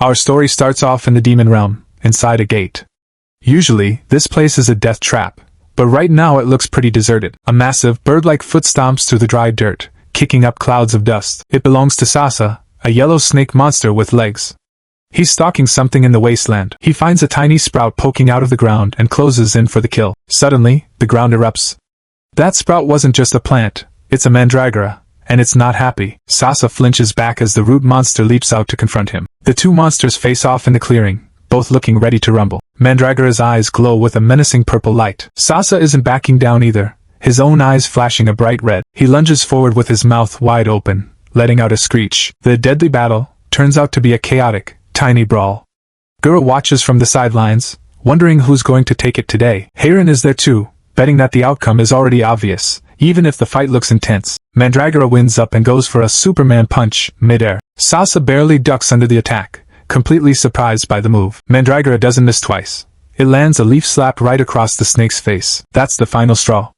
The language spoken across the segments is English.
Our story starts off in the demon realm, inside a gate. Usually, this place is a death trap, but right now it looks pretty deserted. A massive, bird-like foot stomps through the dry dirt, kicking up clouds of dust. It belongs to Sasa, a yellow snake monster with legs. He's stalking something in the wasteland. He finds a tiny sprout poking out of the ground and closes in for the kill. Suddenly, the ground erupts. That sprout wasn't just a plant, it's a mandragora, and it's not happy. Sasa flinches back as the root monster leaps out to confront him. The two monsters face off in the clearing, both looking ready to rumble. Mandragora's eyes glow with a menacing purple light. Sasa isn't backing down either, his own eyes flashing a bright red. He lunges forward with his mouth wide open, letting out a screech. The deadly battle turns out to be a chaotic, tiny brawl. Gura watches from the sidelines, wondering who's going to take it today. Heirin is there too, betting that the outcome is already obvious, even if the fight looks intense. Mandragora winds up and goes for a Superman punch, mid-air. Sasa barely ducks under the attack, completely surprised by the move. Mandragora doesn't miss twice. It lands a leaf slap right across the snake's face. That's the final straw.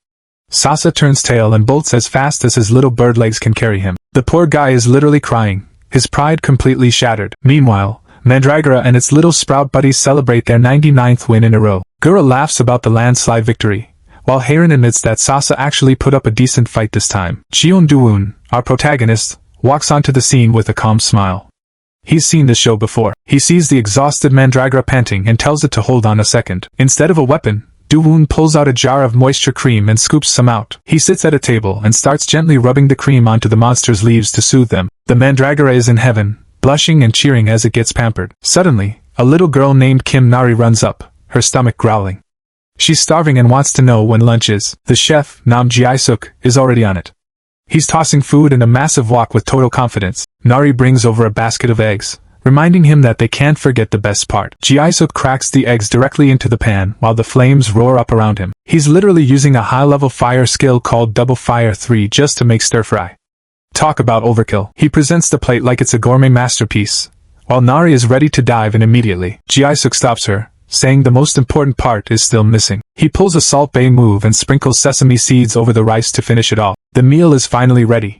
Sasa turns tail and bolts as fast as his little bird legs can carry him. The poor guy is literally crying, his pride completely shattered. Meanwhile, Mandragora and its little sprout buddies celebrate their 99th win in a row. Gura laughs about the landslide victory, while Heirin admits that Sasa actually put up a decent fight this time. Cheon Do-woon, our protagonist, walks onto the scene with a calm smile. He's seen this show before. He sees the exhausted Mandragora panting and tells it to hold on a second. Instead of a weapon, Do-woon pulls out a jar of moisture cream and scoops some out. He sits at a table and starts gently rubbing the cream onto the monster's leaves to soothe them. The Mandragora is in heaven, blushing and cheering as it gets pampered. Suddenly, a little girl named Kim Nari runs up, her stomach growling. She's starving and wants to know when lunch is. The chef, Nam Ji-suk, is already on it. He's tossing food in a massive wok with total confidence. Nari brings over a basket of eggs, reminding him that they can't forget the best part. Ji-suk cracks the eggs directly into the pan while the flames roar up around him. He's literally using a high-level fire skill called Double Fire 3 just to make stir-fry. Talk about overkill. He presents the plate like it's a gourmet masterpiece, while Nari is ready to dive in immediately. Ji-suk stops her, saying the most important part is still missing. He pulls a Salt Bae move and sprinkles sesame seeds over the rice to finish it off. The meal is finally ready.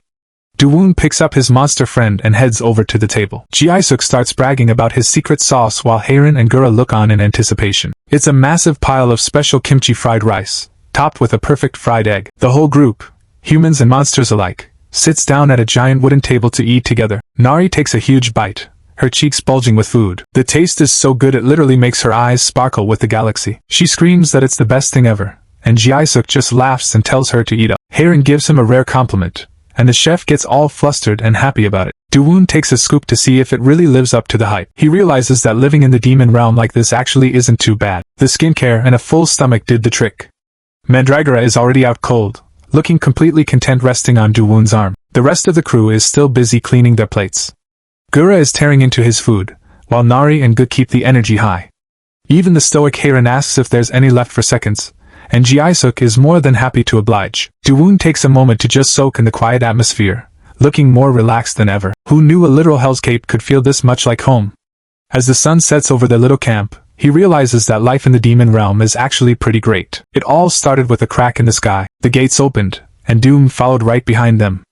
Do-woon picks up his monster friend and heads over to the table. Ji-suk starts bragging about his secret sauce while Heirin and Gura look on in anticipation. It's a massive pile of special kimchi fried rice, topped with a perfect fried egg. The whole group, humans and monsters alike, sits down at a giant wooden table to eat together. Nari takes a huge bite, her cheeks bulging with food. The taste is so good it literally makes her eyes sparkle with the galaxy. She screams that it's the best thing ever, and Ji-suk just laughs and tells her to eat up. Heirin gives him a rare compliment, and the chef gets all flustered and happy about it. Do-woon takes a scoop to see if it really lives up to the hype. He realizes that living in the demon realm like this actually isn't too bad. The skincare and a full stomach did the trick. Mandragora is already out cold, looking completely content resting on Do-woon's arm. The rest of the crew is still busy cleaning their plates. Gura is tearing into his food, while Nari and Good keep the energy high. Even the stoic Heirin asks if there's any left for seconds, and Ji-suk is more than happy to oblige. Do-woon takes a moment to just soak in the quiet atmosphere, looking more relaxed than ever. Who knew a literal Hell's Gate could feel this much like home? As the sun sets over their little camp, he realizes that life in the demon realm is actually pretty great. It all started with a crack in the sky. The gates opened, and doom followed right behind them.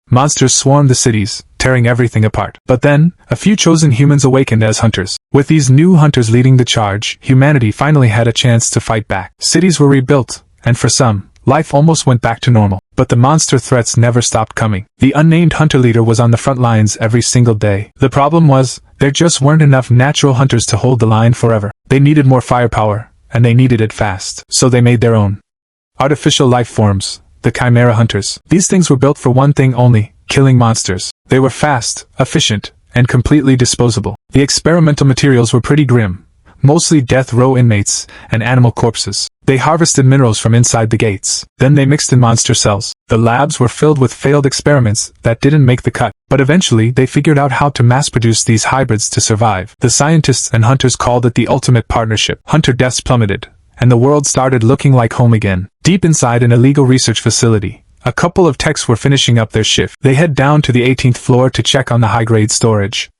Monsters swarmed the cities, tearing everything apart. But then, a few chosen humans awakened as hunters. With these new hunters leading the charge, humanity finally had a chance to fight back. Cities were rebuilt, and for some, life almost went back to normal. But the monster threats never stopped coming. The unnamed hunter leader was on the front lines every single day. The problem was, there just weren't enough natural hunters to hold the line forever. They needed more firepower, and they needed it fast. So they made their own artificial life forms, the chimera hunters. These things were built for one thing only: killing monsters. They were fast, efficient, and completely disposable. The experimental materials were pretty grim, mostly death row inmates and animal corpses. They harvested minerals from inside the gates. Then they mixed in monster cells. The labs were filled with failed experiments that didn't make the cut. But eventually they figured out how to mass-produce these hybrids to survive. The scientists and hunters called it the ultimate partnership. Hunter deaths plummeted, and the world started looking like home again. Deep inside an illegal research facility, a couple of techs were finishing up their shift. They head down to the 18th floor to check on the high-grade storage.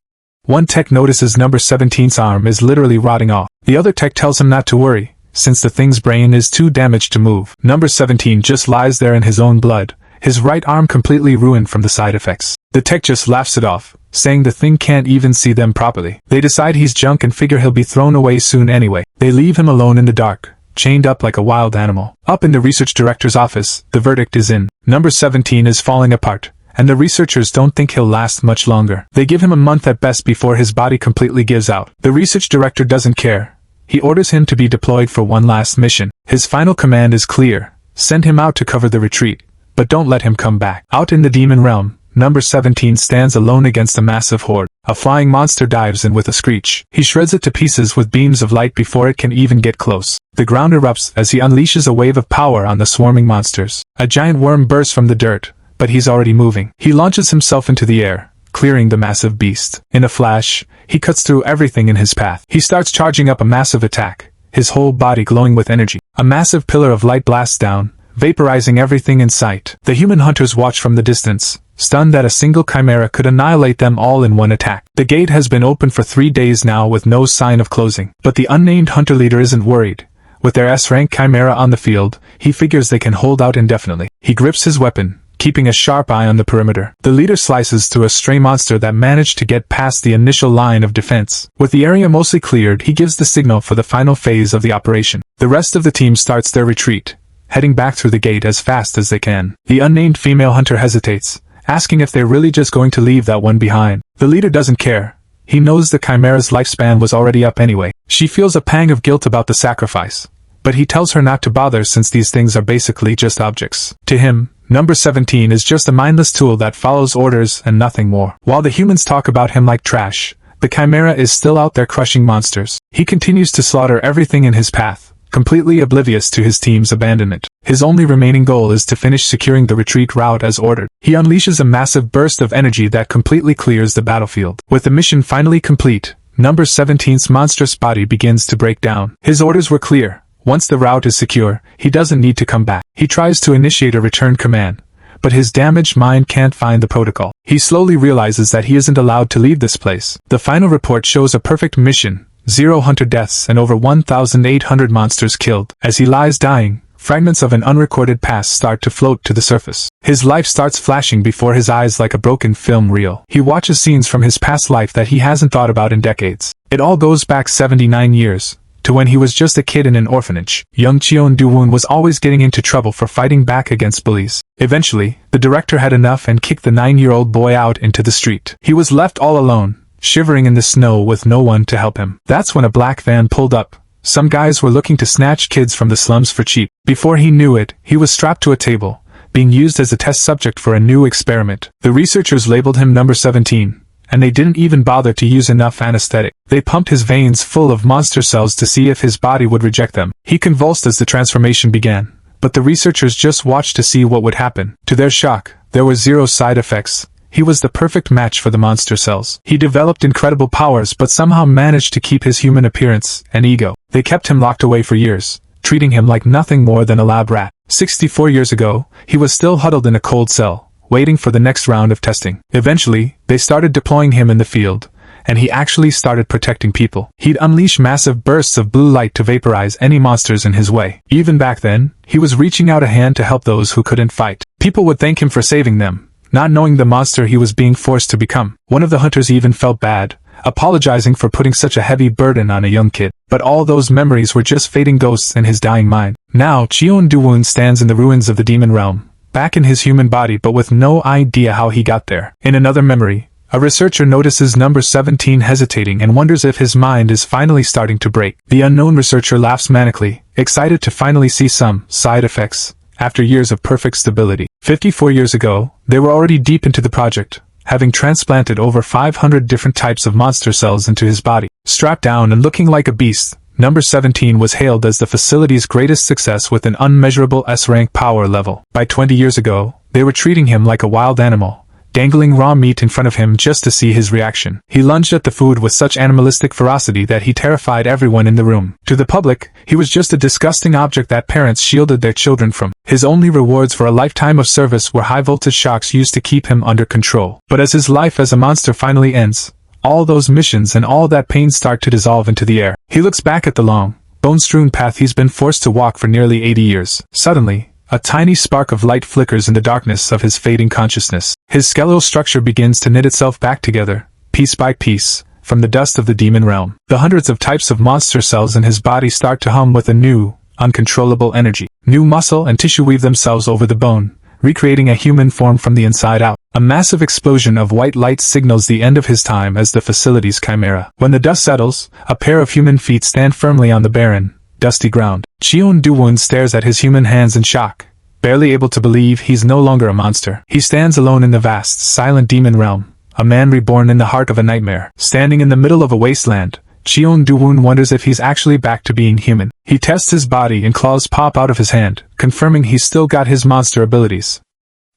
One tech notices number 17's arm is literally rotting off. The other tech tells him not to worry, since the thing's brain is too damaged to move. Number 17 just lies there in his own blood, his right arm completely ruined from the side effects. The tech just laughs it off, saying the thing can't even see them properly. They decide he's junk and figure he'll be thrown away soon anyway. They leave him alone in the dark, chained up like a wild animal. Up in the research director's office, the verdict is in. Number 17 is falling apart, and the researchers don't think he'll last much longer. They give him a month at best before his body completely gives out. The research director doesn't care. He orders him to be deployed for one last mission. His final command is clear: send him out to cover the retreat, but don't let him come back. Out in the demon realm, Number 17 stands alone against a massive horde. A flying monster dives in with a screech. He shreds it to pieces with beams of light before it can even get close. The ground erupts as he unleashes a wave of power on the swarming monsters. A giant worm bursts from the dirt, but he's already moving. He launches himself into the air, clearing the massive beast. In a flash, he cuts through everything in his path. He starts charging up a massive attack, his whole body glowing with energy. A massive pillar of light blasts down, vaporizing everything in sight. The human hunters watch from the distance, stunned that a single chimera could annihilate them all in one attack. The gate has been open for 3 days now with no sign of closing. But the unnamed hunter leader isn't worried. With their S-rank chimera on the field, he figures they can hold out indefinitely. He grips his weapon, keeping a sharp eye on the perimeter. The leader slices through a stray monster that managed to get past the initial line of defense. With the area mostly cleared, he gives the signal for the final phase of the operation. The rest of the team starts their retreat, heading back through the gate as fast as they can. The unnamed female hunter hesitates, asking if they're really just going to leave that one behind. The leader doesn't care. He knows the chimera's lifespan was already up anyway. She feels a pang of guilt about the sacrifice, but he tells her not to bother since these things are basically just objects. To him, Number 17 is just a mindless tool that follows orders and nothing more. While the humans talk about him like trash, the chimera is still out there crushing monsters. He continues to slaughter everything in his path, completely oblivious to his team's abandonment. His only remaining goal is to finish securing the retreat route as ordered. He unleashes a massive burst of energy that completely clears the battlefield. With the mission finally complete, Number 17's monstrous body begins to break down. His orders were clear. Once the route is secure, he doesn't need to come back. He tries to initiate a return command, but his damaged mind can't find the protocol. He slowly realizes that he isn't allowed to leave this place. The final report shows a perfect mission: 0 hunter deaths and over 1,800 monsters killed. As he lies dying, fragments of an unrecorded past start to float to the surface. His life starts flashing before his eyes like a broken film reel. He watches scenes from his past life that he hasn't thought about in decades. It all goes back 79 years, to when he was just a kid in an orphanage. Young Cheon Do-woon was always getting into trouble for fighting back against bullies. Eventually, the director had enough and kicked the 9-year-old boy out into the street. He was left all alone, shivering in the snow with no one to help him. That's when a black van pulled up. Some guys were looking to snatch kids from the slums for cheap. Before he knew it, he was strapped to a table, being used as a test subject for a new experiment. The researchers labeled him Number 17, and they didn't even bother to use enough anesthetic. They pumped his veins full of monster cells to see if his body would reject them. He convulsed as the transformation began, but the researchers just watched to see what would happen. To their shock, there were 0 side effects. He was the perfect match for the monster cells. He developed incredible powers but somehow managed to keep his human appearance and ego. They kept him locked away for years, treating him like nothing more than a lab rat. 64 years ago, he was still huddled in a cold cell, waiting for the next round of testing. Eventually, they started deploying him in the field, and he actually started protecting people. He'd unleash massive bursts of blue light to vaporize any monsters in his way. Even back then, he was reaching out a hand to help those who couldn't fight. People would thank him for saving them, not knowing the monster he was being forced to become. One of the hunters even felt bad, apologizing for putting such a heavy burden on a young kid. But all those memories were just fading ghosts in his dying mind. Now, Cheon Do-woon stands in the ruins of the demon realm, back in his human body but with no idea how he got there. In another memory, a researcher notices Number 17 hesitating and wonders if his mind is finally starting to break. The unknown researcher laughs manically, excited to finally see some side effects after years of perfect stability. 54 years ago, they were already deep into the project, having transplanted over 500 different types of monster cells into his body. Strapped down and looking like a beast, Number 17 was hailed as the facility's greatest success with an unmeasurable S-rank power level. By 20 years ago, they were treating him like a wild animal, dangling raw meat in front of him just to see his reaction. He lunged at the food with such animalistic ferocity that he terrified everyone in the room. To the public, he was just a disgusting object that parents shielded their children from. His only rewards for a lifetime of service were high-voltage shocks used to keep him under control. But as his life as a monster finally ends, all those missions and all that pain start to dissolve into the air. He looks back at the long, bone-strewn path he's been forced to walk for nearly 80 years. Suddenly, a tiny spark of light flickers in the darkness of his fading consciousness. His skeletal structure begins to knit itself back together, piece by piece, from the dust of the demon realm. The hundreds of types of monster cells in his body start to hum with a new, uncontrollable energy. New muscle and tissue weave themselves over the bone, recreating a human form from the inside out. A massive explosion of white light signals the end of his time as the facility's chimera. When the dust settles, a pair of human feet stand firmly on the barren, dusty ground. Cheon Do-woon stares at his human hands in shock, barely able to believe he's no longer a monster. He stands alone in the vast, silent demon realm, a man reborn in the heart of a nightmare. Standing in the middle of a wasteland, Cheon Do-woon wonders if he's actually back to being human. He tests his body and claws pop out of his hand, confirming he's still got his monster abilities.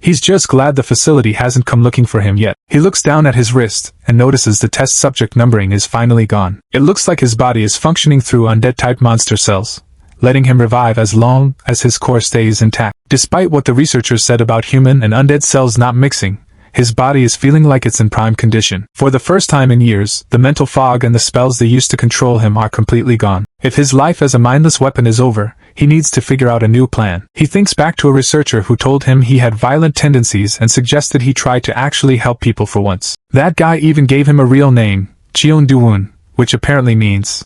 He's just glad the facility hasn't come looking for him yet. He looks down at his wrist and notices the test subject numbering is finally gone. It looks like his body is functioning through undead-type monster cells, letting him revive as long as his core stays intact. Despite what the researchers said about human and undead cells not mixing, his body is feeling like it's in prime condition. For the first time in years, the mental fog and the spells that used to control him are completely gone. If his life as a mindless weapon is over, he needs to figure out a new plan. He thinks back to a researcher who told him he had violent tendencies and suggested he try to actually help people for once. That guy even gave him a real name, Cheon Do-woon, which apparently means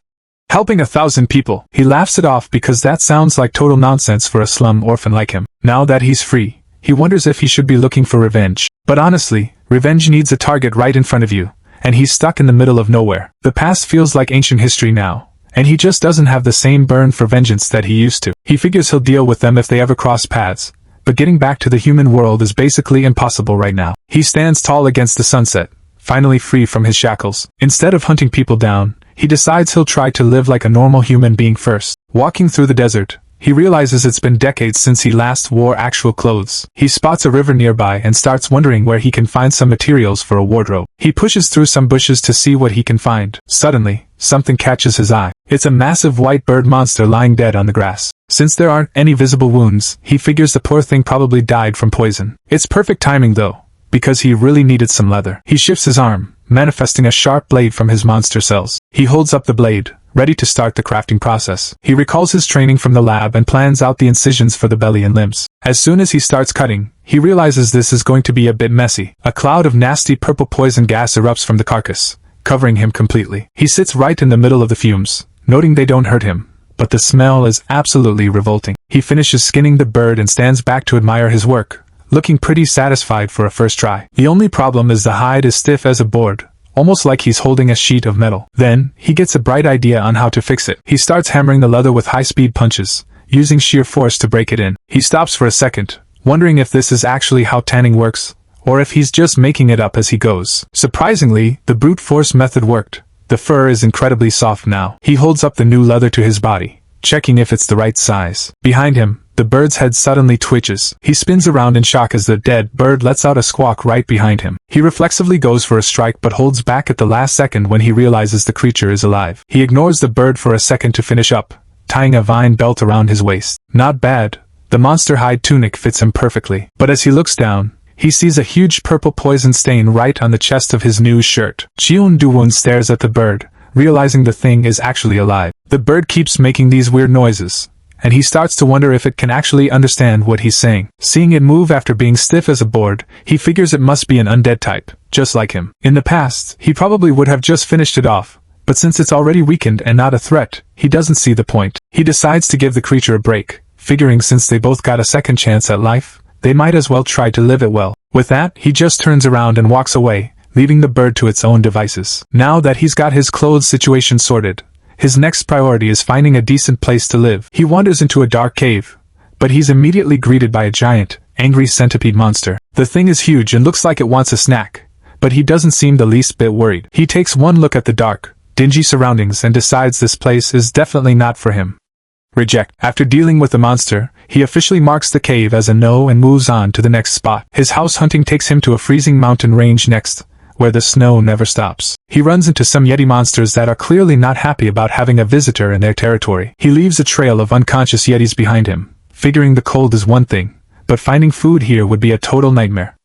helping 1,000 people. He laughs it off because that sounds like total nonsense for a slum orphan like him. Now that he's free, he wonders if he should be looking for revenge. But honestly, revenge needs a target right in front of you, and he's stuck in the middle of nowhere. The past feels like ancient history now, and he just doesn't have the same burn for vengeance that he used to. He figures he'll deal with them if they ever cross paths, but getting back to the human world is basically impossible right now. He stands tall against the sunset, finally free from his shackles. Instead of hunting people down, he decides he'll try to live like a normal human being first. Walking through the desert, he realizes it's been decades since he last wore actual clothes. He spots a river nearby and starts wondering where he can find some materials for a wardrobe. He pushes through some bushes to see what he can find. Suddenly, something catches his eye. It's a massive white bird monster lying dead on the grass. Since there aren't any visible wounds, he figures the poor thing probably died from poison. It's perfect timing though, because he really needed some leather. He shifts his arm, manifesting a sharp blade from his monster cells. He holds up the blade, ready to start the crafting process. He recalls his training from the lab and plans out the incisions for the belly and limbs. As soon as he starts cutting, he realizes this is going to be a bit messy. A cloud of nasty purple poison gas erupts from the carcass, covering him completely. He sits right in the middle of the fumes, noting they don't hurt him, but the smell is absolutely revolting. He finishes skinning the bird and stands back to admire his work, looking pretty satisfied for a first try. The only problem is the hide is stiff as a board, almost like he's holding a sheet of metal. Then, he gets a bright idea on how to fix it. He starts hammering the leather with high-speed punches, using sheer force to break it in. He stops for a second, wondering if this is actually how tanning works, or if he's just making it up as he goes. Surprisingly, the brute force method worked. The fur is incredibly soft now. He holds up the new leather to his body, checking if it's the right size. Behind him, the bird's head suddenly twitches. He spins around in shock as the dead bird lets out a squawk right behind him. He reflexively goes for a strike but holds back at the last second when he realizes the creature is alive. He ignores the bird for a second to finish up, tying a vine belt around his waist. Not bad. The monster hide tunic fits him perfectly. But as he looks down, he sees a huge purple poison stain right on the chest of his new shirt. Cheon Do-woon stares at the bird, realizing the thing is actually alive. The bird keeps making these weird noises, and he starts to wonder if it can actually understand what he's saying. Seeing it move after being stiff as a board, he figures it must be an undead type, just like him. In the past, he probably would have just finished it off, but since it's already weakened and not a threat, he doesn't see the point. He decides to give the creature a break, figuring since they both got a second chance at life, they might as well try to live it well. With that, he just turns around and walks away, leaving the bird to its own devices. Now that he's got his clothes situation sorted, his next priority is finding a decent place to live. He wanders into a dark cave, but he's immediately greeted by a giant, angry centipede monster. The thing is huge and looks like it wants a snack, but he doesn't seem the least bit worried. He takes one look at the dark, dingy surroundings and decides this place is definitely not for him. Reject. After dealing with the monster, he officially marks the cave as a no and moves on to the next spot. His house hunting takes him to a freezing mountain range next, where the snow never stops. He runs into some Yeti monsters that are clearly not happy about having a visitor in their territory. He leaves a trail of unconscious Yetis behind him, figuring the cold is one thing, but finding food here would be a total nightmare.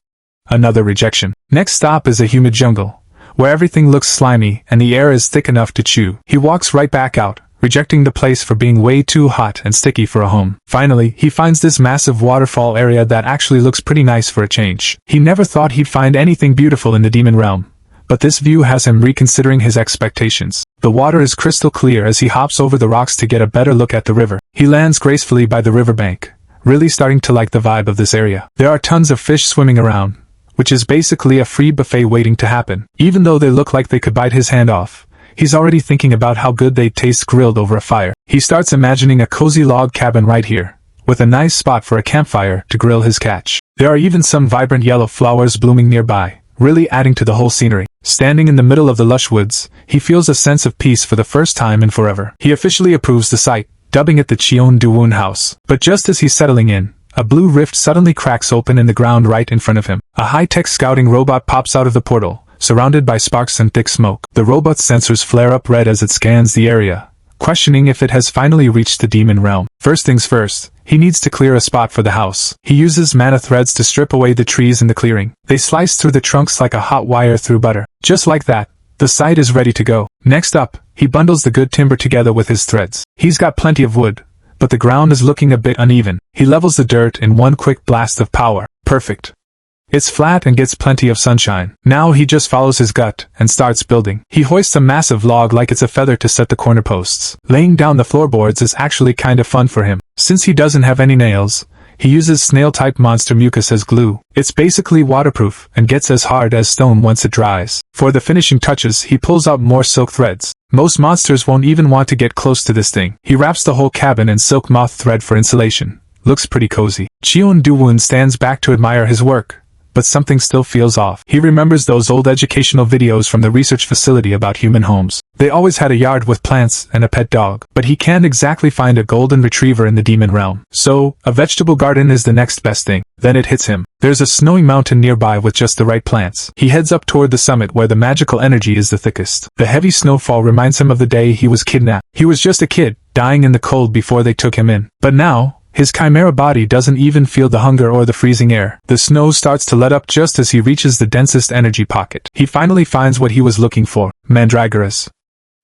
Another rejection. Next stop is a humid jungle, where everything looks slimy and the air is thick enough to chew. He walks right back out, rejecting the place for being way too hot and sticky for a home. Finally, he finds this massive waterfall area that actually looks pretty nice for a change. He never thought he'd find anything beautiful in the demon realm, but this view has him reconsidering his expectations. The water is crystal clear as he hops over the rocks to get a better look at the river. He lands gracefully by the riverbank, really starting to like the vibe of this area. There are tons of fish swimming around, which is basically a free buffet waiting to happen. Even though they look like they could bite his hand off, he's already thinking about how good they'd taste grilled over a fire. He starts imagining a cozy log cabin right here, with a nice spot for a campfire to grill his catch. There are even some vibrant yellow flowers blooming nearby, really adding to the whole scenery. Standing in the middle of the lush woods, he feels a sense of peace for the first time in forever. He officially approves the site, dubbing it the Cheon-do-woon house. But just as he's settling in, a blue rift suddenly cracks open in the ground right in front of him. A high-tech scouting robot pops out of the portal, surrounded by sparks and thick smoke. The robot's sensors flare up red as it scans the area, questioning if it has finally reached the demon realm. First things first, he needs to clear a spot for the house. He uses mana threads to strip away the trees in the clearing. They slice through the trunks like a hot wire through butter. Just like that, the site is ready to go. Next up, he bundles the good timber together with his threads. He's got plenty of wood, but the ground is looking a bit uneven. He levels the dirt in one quick blast of power. Perfect. It's flat and gets plenty of sunshine. Now he just follows his gut and starts building. He hoists a massive log like it's a feather to set the corner posts. Laying down the floorboards is actually kind of fun for him. Since he doesn't have any nails, he uses snail-type monster mucus as glue. It's basically waterproof and gets as hard as stone once it dries. For the finishing touches, he pulls out more silk threads. Most monsters won't even want to get close to this thing. He wraps the whole cabin in silk moth thread for insulation. Looks pretty cozy. Cheon-do-woon stands back to admire his work, but something still feels off. He remembers those old educational videos from the research facility about human homes. They always had a yard with plants and a pet dog, but he can't exactly find a golden retriever in the demon realm. So, a vegetable garden is the next best thing. Then it hits him. There's a snowy mountain nearby with just the right plants. He heads up toward the summit where the magical energy is the thickest. The heavy snowfall reminds him of the day he was kidnapped. He was just a kid, dying in the cold before they took him in. But now, his chimera body doesn't even feel the hunger or the freezing air. The snow starts to let up just as he reaches the densest energy pocket. He finally finds what he was looking for, mandragoras.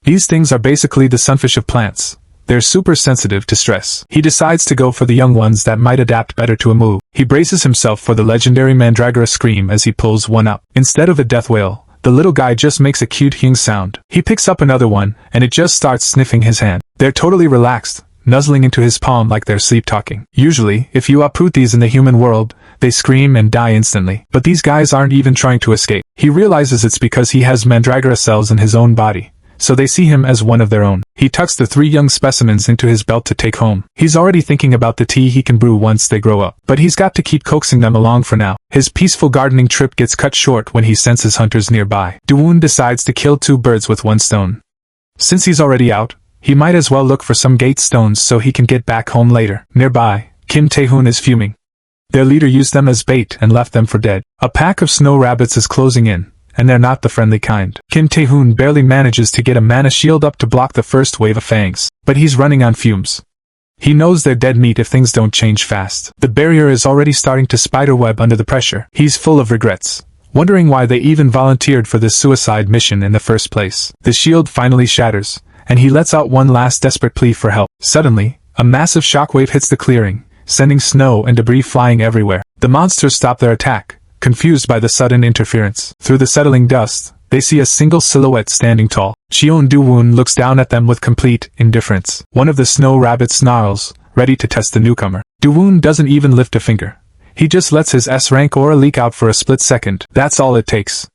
These things are basically the sunfish of plants. They're super sensitive to stress. He decides to go for the young ones that might adapt better to a move. He braces himself for the legendary mandragora scream as he pulls one up. Instead of a death wail, the little guy just makes a cute hing sound. He picks up another one, and it just starts sniffing his hand. They're totally relaxed, nuzzling into his palm like they're sleep-talking. Usually, if you uproot these in the human world, they scream and die instantly. But these guys aren't even trying to escape. He realizes it's because he has mandragora cells in his own body, so they see him as one of their own. He tucks the 3 young specimens into his belt to take home. He's already thinking about the tea he can brew once they grow up, but he's got to keep coaxing them along for now. His peaceful gardening trip gets cut short when he senses hunters nearby. Do-woon decides to kill 2 birds with 1 stone. Since he's already out, he might as well look for some gate stones so he can get back home later. Nearby, Kim Tae-hoon is fuming. Their leader used them as bait and left them for dead. A pack of snow rabbits is closing in, and they're not the friendly kind. Kim Tae-hoon barely manages to get a mana shield up to block the first wave of fangs, but he's running on fumes. He knows they're dead meat if things don't change fast. The barrier is already starting to spiderweb under the pressure. He's full of regrets, wondering why they even volunteered for this suicide mission in the first place. The shield finally shatters, and he lets out one last desperate plea for help. Suddenly, a massive shockwave hits the clearing, sending snow and debris flying everywhere. The monsters stop their attack, confused by the sudden interference. Through the settling dust, they see a single silhouette standing tall. Cheon-do-woon looks down at them with complete indifference. One of the snow rabbits snarls, ready to test the newcomer. Do-woon doesn't even lift a finger. He just lets his S-rank aura leak out for a split second. That's all it takes.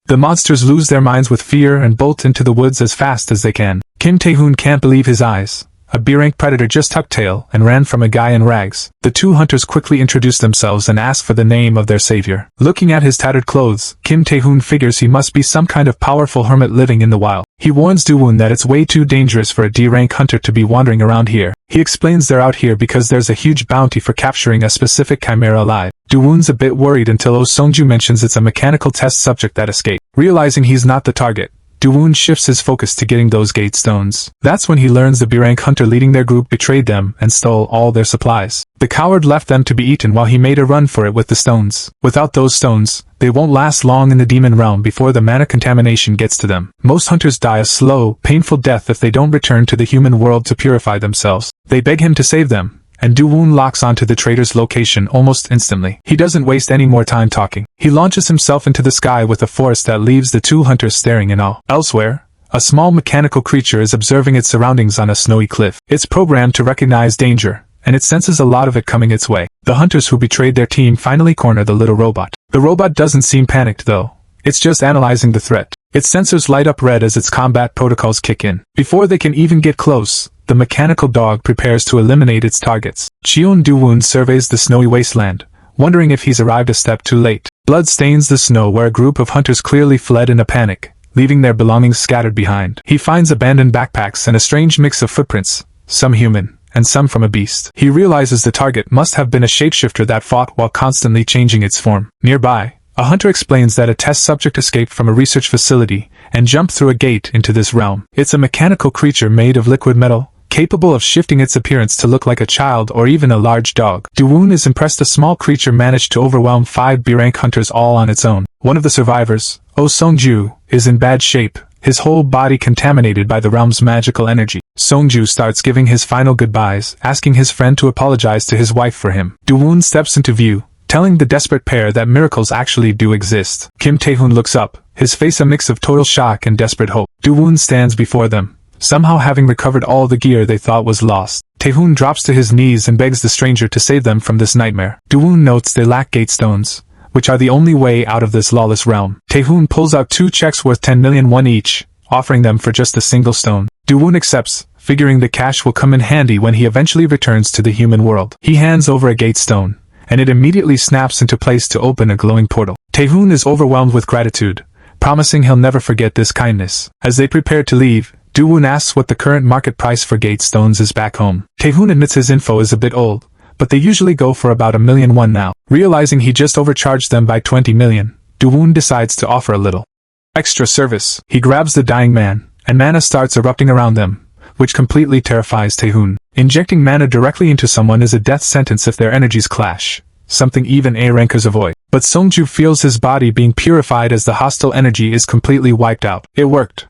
The monsters lose their minds with fear and bolt into the woods as fast as they can. Kim Tae-hoon can't believe his eyes. A B-rank predator just tucked tail and ran from a guy in rags. The 2 hunters quickly introduce themselves and ask for the name of their savior. Looking at his tattered clothes, Kim Tae-hoon figures he must be some kind of powerful hermit living in the wild. He warns Do-woon that it's way too dangerous for a D-rank hunter to be wandering around here. He explains they're out here because there's a huge bounty for capturing a specific chimera alive. Do-woon's a bit worried until Oh Sungju mentions it's a mechanical test subject that escaped. Realizing he's not the target, Dawoon shifts his focus to getting those gate stones. That's when he learns the B-rank hunter leading their group betrayed them and stole all their supplies. The coward left them to be eaten while he made a run for it with the stones. Without those stones, they won't last long in the demon realm before the mana contamination gets to them. Most hunters die a slow, painful death if they don't return to the human world to purify themselves. They beg him to save them, and Dawoon locks onto the traitor's location almost instantly. He doesn't waste any more time talking. He launches himself into the sky with a forest that leaves the two hunters staring in awe. Elsewhere, a small mechanical creature is observing its surroundings on a snowy cliff. It's programmed to recognize danger, and it senses a lot of it coming its way. The hunters who betrayed their team finally corner the little robot. The robot doesn't seem panicked though. It's just analyzing the threat. Its sensors light up red as its combat protocols kick in. Before they can even get close, the mechanical dog prepares to eliminate its targets. Cheon Dawoon surveys the snowy wasteland, wondering if he's arrived a step too late. Blood stains the snow where a group of hunters clearly fled in a panic, leaving their belongings scattered behind. He finds abandoned backpacks and a strange mix of footprints, some human, and some from a beast. He realizes the target must have been a shapeshifter that fought while constantly changing its form. Nearby, a hunter explains that a test subject escaped from a research facility and jumped through a gate into this realm. It's a mechanical creature made of liquid metal, capable of shifting its appearance to look like a child or even a large dog. Dawoon is impressed the small creature managed to overwhelm 5 B-rank hunters all on its own. One of the survivors, Oh Songju, is in bad shape, his whole body contaminated by the realm's magical energy. Songju starts giving his final goodbyes, asking his friend to apologize to his wife for him. Dawoon steps into view, telling the desperate pair that miracles actually do exist. Kim Taehoon looks up, his face a mix of total shock and desperate hope. Dawoon stands before them, somehow having recovered all the gear they thought was lost. Taehoon drops to his knees and begs the stranger to save them from this nightmare. Dawoon notes they lack gate stones, which are the only way out of this lawless realm. Taehoon pulls out 2 checks worth 10 million won each, offering them for just a single stone. Dawoon accepts, figuring the cash will come in handy when he eventually returns to the human world. He hands over a gate stone, and it immediately snaps into place to open a glowing portal. Taehoon is overwhelmed with gratitude, promising he'll never forget this kindness. As they prepare to leave, Dawoon asks what the current market price for gate stones is back home. Taehoon admits his info is a bit old, but they usually go for about 1 million won now. Realizing he just overcharged them by 20 million, Dawoon decides to offer a little extra service. He grabs the dying man, and mana starts erupting around them, which completely terrifies Taehoon. Injecting mana directly into someone is a death sentence if their energies clash, something even A-rankers avoid. But Songju feels his body being purified as the hostile energy is completely wiped out. It worked.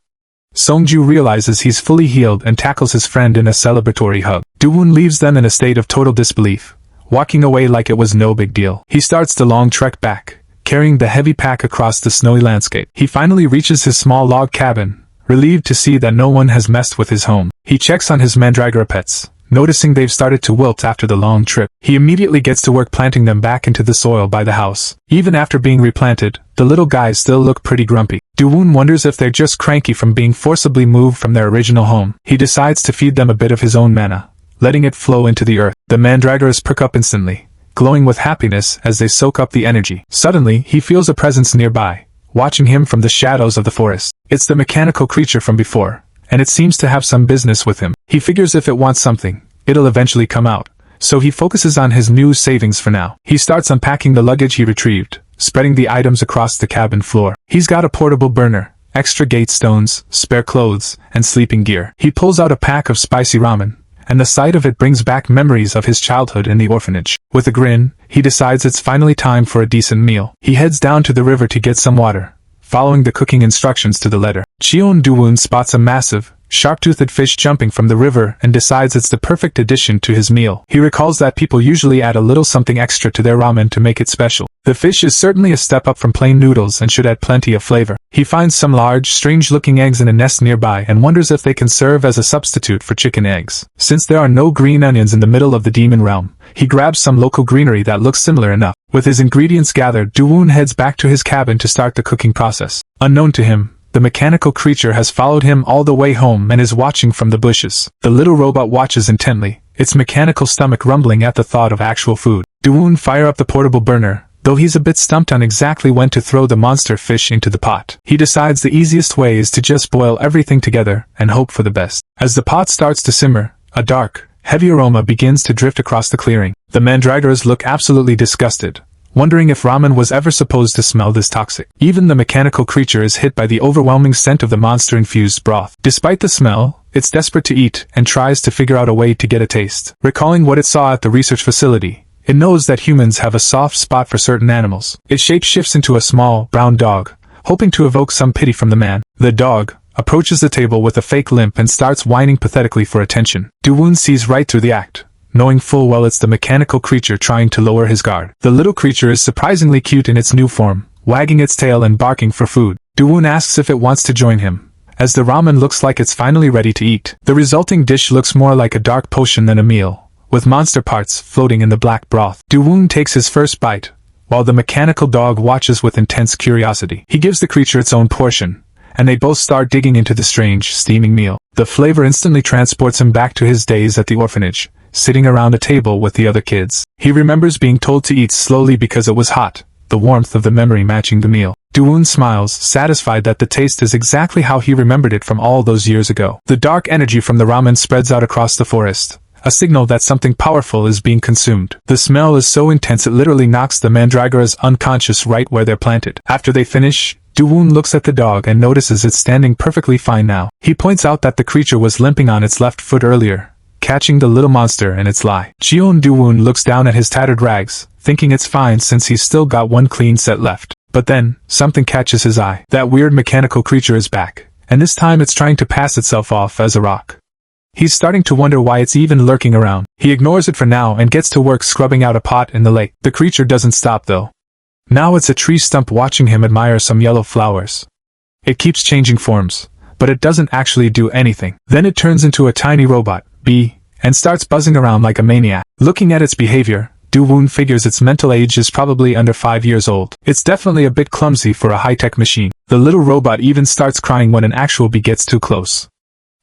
Songju realizes he's fully healed and tackles his friend in a celebratory hug. Dawoon leaves them in a state of total disbelief, walking away like it was no big deal. He starts the long trek back, carrying the heavy pack across the snowy landscape. He finally reaches his small log cabin, relieved to see that no one has messed with his home. He checks on his mandragora pets, noticing they've started to wilt after the long trip. He immediately gets to work planting them back into the soil by the house. Even after being replanted, the little guys still look pretty grumpy. Dawoon wonders if they're just cranky from being forcibly moved from their original home. He decides to feed them a bit of his own mana, letting it flow into the earth. The mandragoras perk up instantly, glowing with happiness as they soak up the energy. Suddenly, he feels a presence nearby, watching him from the shadows of the forest. It's the mechanical creature from before, and it seems to have some business with him. He figures if it wants something, it'll eventually come out, so he focuses on his new savings for now. He starts unpacking the luggage he retrieved, spreading the items across the cabin floor. He's got a portable burner, extra gate stones, spare clothes, and sleeping gear. He pulls out a pack of spicy ramen, and the sight of it brings back memories of his childhood in the orphanage. With a grin, he decides it's finally time for a decent meal. He heads down to the river to get some water, following the cooking instructions to the letter. Cheon Dawoon spots a massive, sharp-toothed fish jumping from the river and decides it's the perfect addition to his meal. He recalls that people usually add a little something extra to their ramen to make it special. The fish is certainly a step up from plain noodles and should add plenty of flavor. He finds some large, strange-looking eggs in a nest nearby and wonders if they can serve as a substitute for chicken eggs. Since there are no green onions in the middle of the demon realm, he grabs some local greenery that looks similar enough. With his ingredients gathered, Dawoon heads back to his cabin to start the cooking process. Unknown to him, the mechanical creature has followed him all the way home and is watching from the bushes. The little robot watches intently, its mechanical stomach rumbling at the thought of actual food. Dawoon fires up the portable burner, though he's a bit stumped on exactly when to throw the monster fish into the pot. He decides the easiest way is to just boil everything together and hope for the best. As the pot starts to simmer, a dark, heavy aroma begins to drift across the clearing. The mandragoras look absolutely disgusted, wondering if ramen was ever supposed to smell this toxic. Even the mechanical creature is hit by the overwhelming scent of the monster-infused broth. Despite the smell, it's desperate to eat and tries to figure out a way to get a taste. Recalling what it saw at the research facility, it knows that humans have a soft spot for certain animals. It shapeshifts into a small, brown dog, hoping to evoke some pity from the man. The dog approaches the table with a fake limp and starts whining pathetically for attention. Do-woon sees right through the act, knowing full well it's the mechanical creature trying to lower his guard. The little creature is surprisingly cute in its new form, wagging its tail and barking for food. Do-woon asks if it wants to join him, as the ramen looks like it's finally ready to eat. The resulting dish looks more like a dark potion than a meal, with monster parts floating in the black broth. Do-woon takes his first bite, while the mechanical dog watches with intense curiosity. He gives the creature its own portion, and they both start digging into the strange, steaming meal. The flavor instantly transports him back to his days at the orphanage, sitting around a table with the other kids. He remembers being told to eat slowly because it was hot, the warmth of the memory matching the meal. Do-woon smiles, satisfied that the taste is exactly how he remembered it from all those years ago. The dark energy from the ramen spreads out across the forest, a signal that something powerful is being consumed. The smell is so intense it literally knocks the mandragoras unconscious right where they're planted. After they finish, Do-woon looks at the dog and notices it's standing perfectly fine now. He points out that the creature was limping on its left foot earlier, catching the little monster in its lie. Cheon Do-woon looks down at his tattered rags, thinking it's fine since he's still got one clean set left. But then, something catches his eye. That weird mechanical creature is back, and this time it's trying to pass itself off as a rock. He's starting to wonder why it's even lurking around. He ignores it for now and gets to work scrubbing out a pot in the lake. The creature doesn't stop though. Now it's a tree stump watching him admire some yellow flowers. It keeps changing forms, but it doesn't actually do anything. Then it turns into a tiny robot, bee, and starts buzzing around like a maniac. Looking at its behavior, Do-woon figures its mental age is probably under 5 years old. It's definitely a bit clumsy for a high-tech machine. The little robot even starts crying when an actual bee gets too close.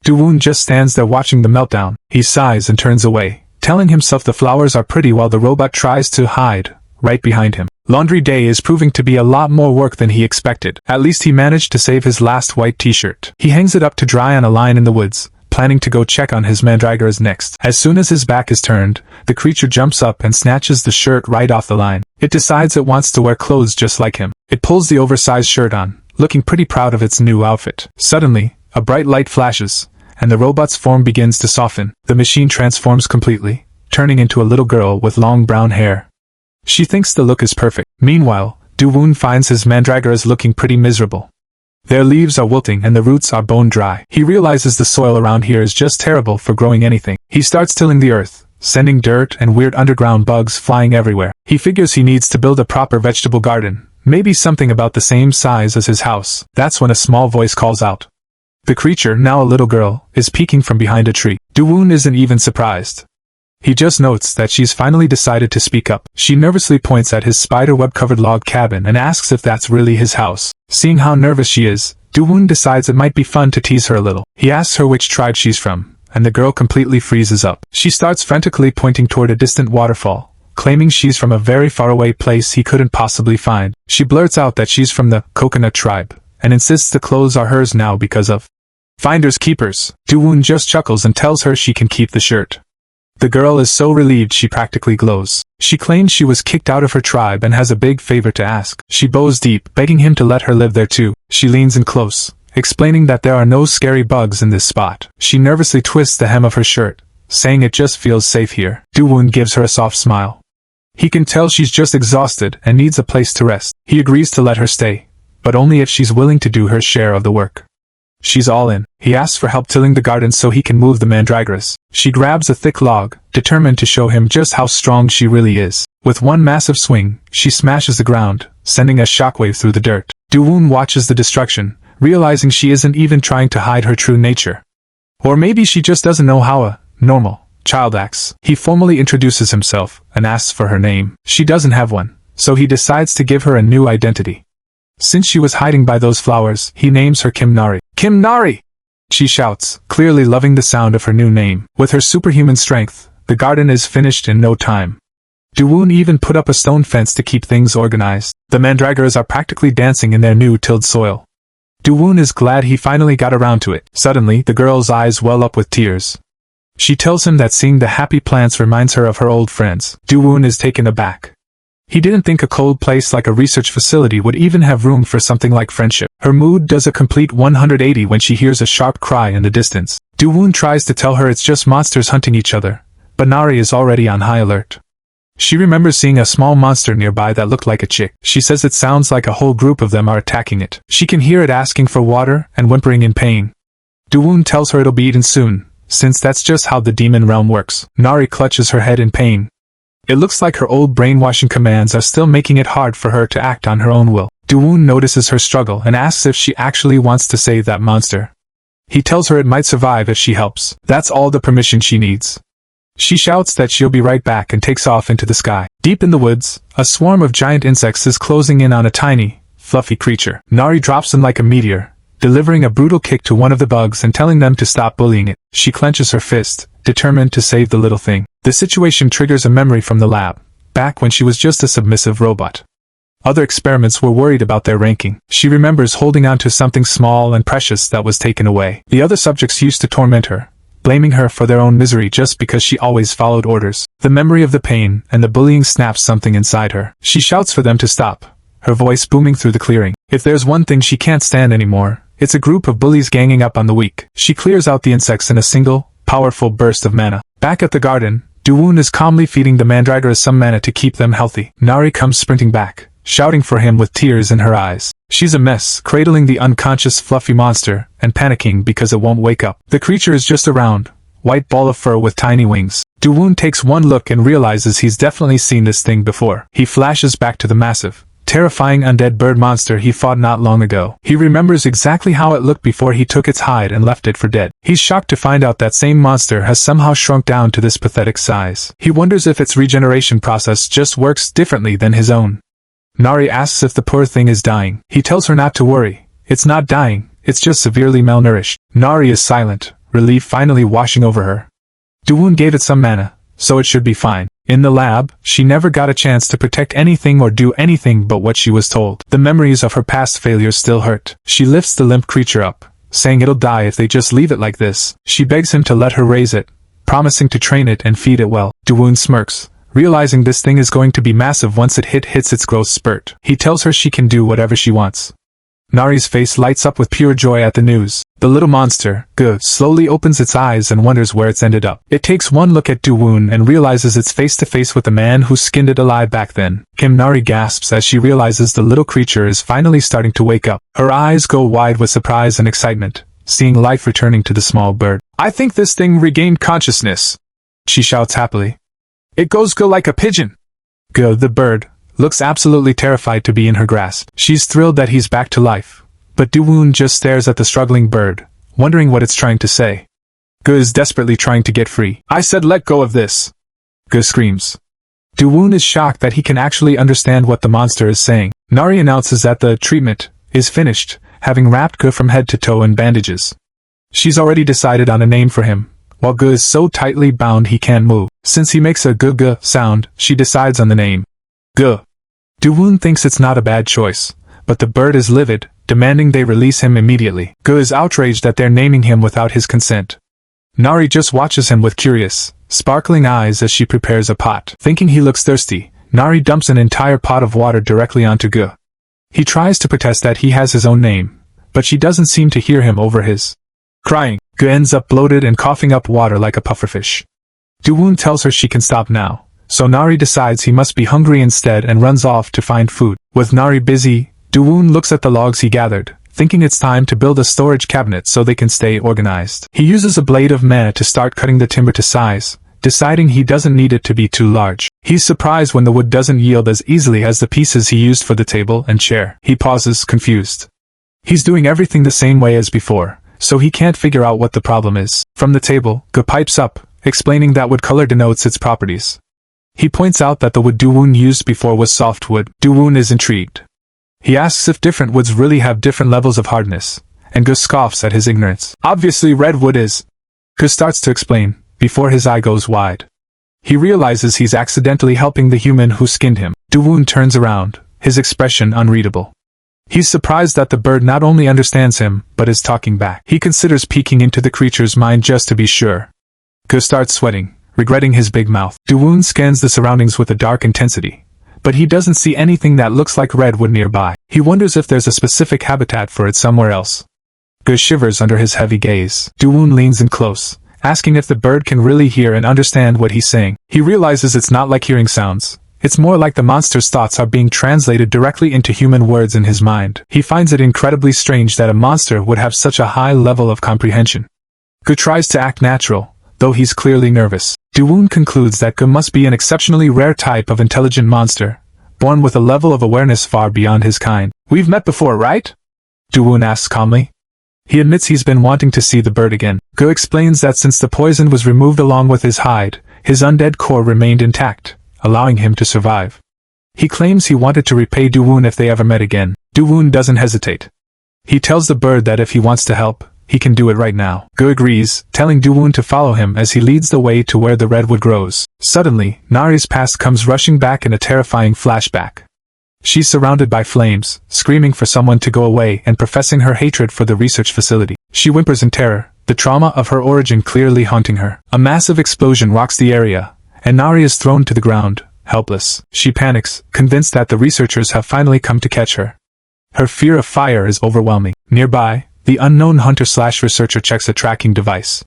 Do-woon just stands there watching the meltdown. He sighs and turns away, telling himself the flowers are pretty while the robot tries to hide right behind him. Laundry day is proving to be a lot more work than he expected. At least he managed to save his last white t-shirt. He hangs it up to dry on a line in the woods, planning to go check on his mandragoras next. As soon as his back is turned, the creature jumps up and snatches the shirt right off the line. It decides it wants to wear clothes just like him. It pulls the oversized shirt on, looking pretty proud of its new outfit. Suddenly, a bright light flashes, and the robot's form begins to soften. The machine transforms completely, turning into a little girl with long brown hair. She thinks the look is perfect. Meanwhile, Do-woon finds his mandragoras looking pretty miserable. Their leaves are wilting and the roots are bone dry. He realizes the soil around here is just terrible for growing anything. He starts tilling the earth, sending dirt and weird underground bugs flying everywhere. He figures he needs to build a proper vegetable garden, maybe something about the same size as his house. That's when a small voice calls out. The creature, now a little girl, is peeking from behind a tree. Do-woon isn't even surprised. He just notes that she's finally decided to speak up. She nervously points at his spider-web-covered log cabin and asks if that's really his house. Seeing how nervous she is, Do-woon decides it might be fun to tease her a little. He asks her which tribe she's from, and the girl completely freezes up. She starts frantically pointing toward a distant waterfall, claiming she's from a very faraway place he couldn't possibly find. She blurts out that she's from the coconut tribe, and insists the clothes are hers now because of finders keepers. Do-woon just chuckles and tells her she can keep the shirt. The girl is so relieved she practically glows. She claims she was kicked out of her tribe and has a big favor to ask. She bows deep, begging him to let her live there too. She leans in close, explaining that there are no scary bugs in this spot. She nervously twists the hem of her shirt, saying it just feels safe here. Do-woon gives her a soft smile. He can tell she's just exhausted and needs a place to rest. He agrees to let her stay, but only if she's willing to do her share of the work. She's all in. He asks for help tilling the garden so he can move the mandragoras. She grabs a thick log, determined to show him just how strong she really is. With one massive swing, she smashes the ground, sending a shockwave through the dirt. Do-woon watches the destruction, realizing she isn't even trying to hide her true nature. Or maybe she just doesn't know how a normal child acts. He formally introduces himself and asks for her name. She doesn't have one, so he decides to give her a new identity. Since she was hiding by those flowers, he names her Kim Nari. Kim Nari! She shouts, clearly loving the sound of her new name. With her superhuman strength, the garden is finished in no time. Do-woon even put up a stone fence to keep things organized. The mandragoras are practically dancing in their new tilled soil. Do-woon is glad he finally got around to it. Suddenly, the girl's eyes well up with tears. She tells him that seeing the happy plants reminds her of her old friends. Do-woon is taken aback. He didn't think a cold place like a research facility would even have room for something like friendship. Her mood does a complete 180 when she hears a sharp cry in the distance. Do-woon tries to tell her it's just monsters hunting each other, but Nari is already on high alert. She remembers seeing a small monster nearby that looked like a chick. She says it sounds like a whole group of them are attacking it. She can hear it asking for water and whimpering in pain. Do-woon tells her it'll be eaten soon, since that's just how the demon realm works. Nari clutches her head in pain. It looks like her old brainwashing commands are still making it hard for her to act on her own will. Do-woon notices her struggle and asks if she actually wants to save that monster. He tells her it might survive if she helps. That's all the permission she needs. She shouts that she'll be right back and takes off into the sky. Deep in the woods, a swarm of giant insects is closing in on a tiny, fluffy creature. Nari drops in like a meteor, delivering a brutal kick to one of the bugs and telling them to stop bullying it. She clenches her fist, determined to save the little thing. The situation triggers a memory from the lab, back when she was just a submissive robot. Other experiments were worried about their ranking. She remembers holding on to something small and precious that was taken away. The other subjects used to torment her, blaming her for their own misery just because she always followed orders. The memory of the pain and the bullying snaps something inside her. She shouts for them to stop, her voice booming through the clearing. If there's one thing she can't stand anymore, it's a group of bullies ganging up on the weak. She clears out the insects in a single, powerful burst of mana. Back at the garden, Do-woon is calmly feeding the mandragoras some mana to keep them healthy. Nari comes sprinting back, shouting for him with tears in her eyes. She's a mess, cradling the unconscious fluffy monster, and panicking because it won't wake up. The creature is just a round, white ball of fur with tiny wings. Do-woon takes one look and realizes he's definitely seen this thing before. He flashes back to the massive, terrifying undead bird monster he fought not long ago. He remembers exactly how it looked before he took its hide and left it for dead. He's shocked to find out that same monster has somehow shrunk down to this pathetic size. He wonders if its regeneration process just works differently than his own. Nari asks if the poor thing is dying. He tells her not to worry. It's not dying, it's just severely malnourished. Nari is silent, relief finally washing over her. Do-woon gave it some mana, so it should be fine. In the lab, she never got a chance to protect anything or do anything but what she was told. The memories of her past failures still hurt. She lifts the limp creature up, saying it'll die if they just leave it like this. She begs him to let her raise it, promising to train it and feed it well. Do-woon smirks, realizing this thing is going to be massive once it hits its growth spurt. He tells her she can do whatever she wants. Nari's face lights up with pure joy at the news. The little monster, Gu, slowly opens its eyes and wonders where it's ended up. It takes one look at Do-woon and realizes it's face to face with the man who skinned it alive back then. Kim Nari gasps as she realizes the little creature is finally starting to wake up. Her eyes go wide with surprise and excitement, seeing life returning to the small bird. "I think this thing regained consciousness," she shouts happily. "It goes Gu like a pigeon." Gu, the bird, looks absolutely terrified to be in her grasp. She's thrilled that he's back to life, but Do-woon just stares at the struggling bird, wondering what it's trying to say. Gu is desperately trying to get free. "I said let go of this!" Gu screams. Do-woon is shocked that he can actually understand what the monster is saying. Nari announces that the treatment is finished, having wrapped Gu from head to toe in bandages. She's already decided on a name for him, while Gu is so tightly bound he can't move. Since he makes a gu-gu sound, she decides on the name. Gu. Do-woon thinks it's not a bad choice, but the bird is livid, demanding they release him immediately. Gu is outraged that they're naming him without his consent. Nari just watches him with curious, sparkling eyes as she prepares a pot. Thinking he looks thirsty, Nari dumps an entire pot of water directly onto Gu. He tries to protest that he has his own name, but she doesn't seem to hear him over his crying. Gu ends up bloated and coughing up water like a pufferfish. Do-woon tells her she can stop now, so Nari decides he must be hungry instead and runs off to find food. With Nari busy, Do-woon looks at the logs he gathered, thinking it's time to build a storage cabinet so they can stay organized. He uses a blade of mana to start cutting the timber to size, deciding he doesn't need it to be too large. He's surprised when the wood doesn't yield as easily as the pieces he used for the table and chair. He pauses, confused. He's doing everything the same way as before, so he can't figure out what the problem is. From the table, Gu pipes up, explaining that wood color denotes its properties. He points out that the wood Do-woon used before was softwood. Do-woon is intrigued. He asks if different woods really have different levels of hardness, and Gu scoffs at his ignorance. "Obviously red wood is." Gu starts to explain, before his eye goes wide. He realizes he's accidentally helping the human who skinned him. Do-woon turns around, his expression unreadable. He's surprised that the bird not only understands him, but is talking back. He considers peeking into the creature's mind just to be sure. Gu starts sweating, regretting his big mouth. Do-woon scans the surroundings with a dark intensity, but he doesn't see anything that looks like redwood nearby. He wonders if there's a specific habitat for it somewhere else. Ge shivers under his heavy gaze. Dowoon leans in close, asking if the bird can really hear and understand what he's saying. He realizes it's not like hearing sounds. It's more like the monster's thoughts are being translated directly into human words in his mind. He finds it incredibly strange that a monster would have such a high level of comprehension. Ge tries to act natural, though he's clearly nervous. Dowoon concludes that Ge must be an exceptionally rare type of intelligent monster, born with a level of awareness far beyond his kind. "We've met before, right?" Dowoon asks calmly. He admits he's been wanting to see the bird again. Ge explains that since the poison was removed along with his hide, his undead core remained intact, allowing him to survive. He claims he wanted to repay Dowoon if they ever met again. Dowoon doesn't hesitate. He tells the bird that if he wants to help, he can do it right now. Ge agrees, telling Dowoon to follow him as he leads the way to where the redwood grows. Suddenly, Nari's past comes rushing back in a terrifying flashback. She's surrounded by flames, screaming for someone to go away and professing her hatred for the research facility. She whimpers in terror, the trauma of her origin clearly haunting her. A massive explosion rocks the area, and Nari is thrown to the ground, helpless. She panics, convinced that the researchers have finally come to catch her. Her fear of fire is overwhelming. Nearby, the unknown hunter/researcher checks a tracking device.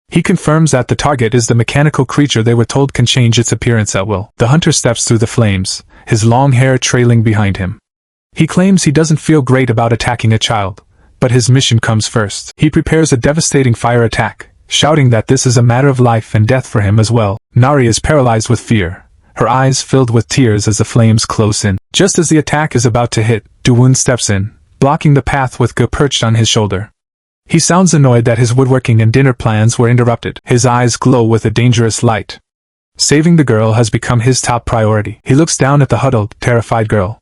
He confirms that the target is the mechanical creature they were told can change its appearance at will. The hunter steps through the flames, his long hair trailing behind him. He claims he doesn't feel great about attacking a child, but his mission comes first. He prepares a devastating fire attack, shouting that this is a matter of life and death for him as well. Nari is paralyzed with fear, her eyes filled with tears as the flames close in. Just as the attack is about to hit, Dowoon steps in, blocking the path with Ge perched on his shoulder. He sounds annoyed that his woodworking and dinner plans were interrupted. His eyes glow with a dangerous light. Saving the girl has become his top priority. He looks down at the huddled, terrified girl.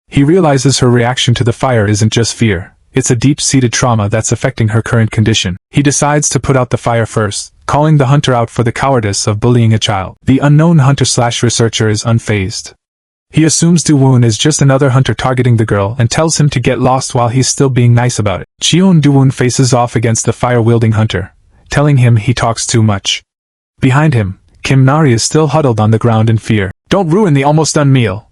He realizes her reaction to the fire isn't just fear. It's a deep-seated trauma that's affecting her current condition. He decides to put out the fire first, calling the hunter out for the cowardice of bullying a child. The unknown hunter/researcher is unfazed. He assumes Dowoon is just another hunter targeting the girl and tells him to get lost while he's still being nice about it. Dowoon faces off against the fire-wielding hunter, telling him he talks too much. Behind him, Kim Nari is still huddled on the ground in fear. "Don't ruin the almost done meal,"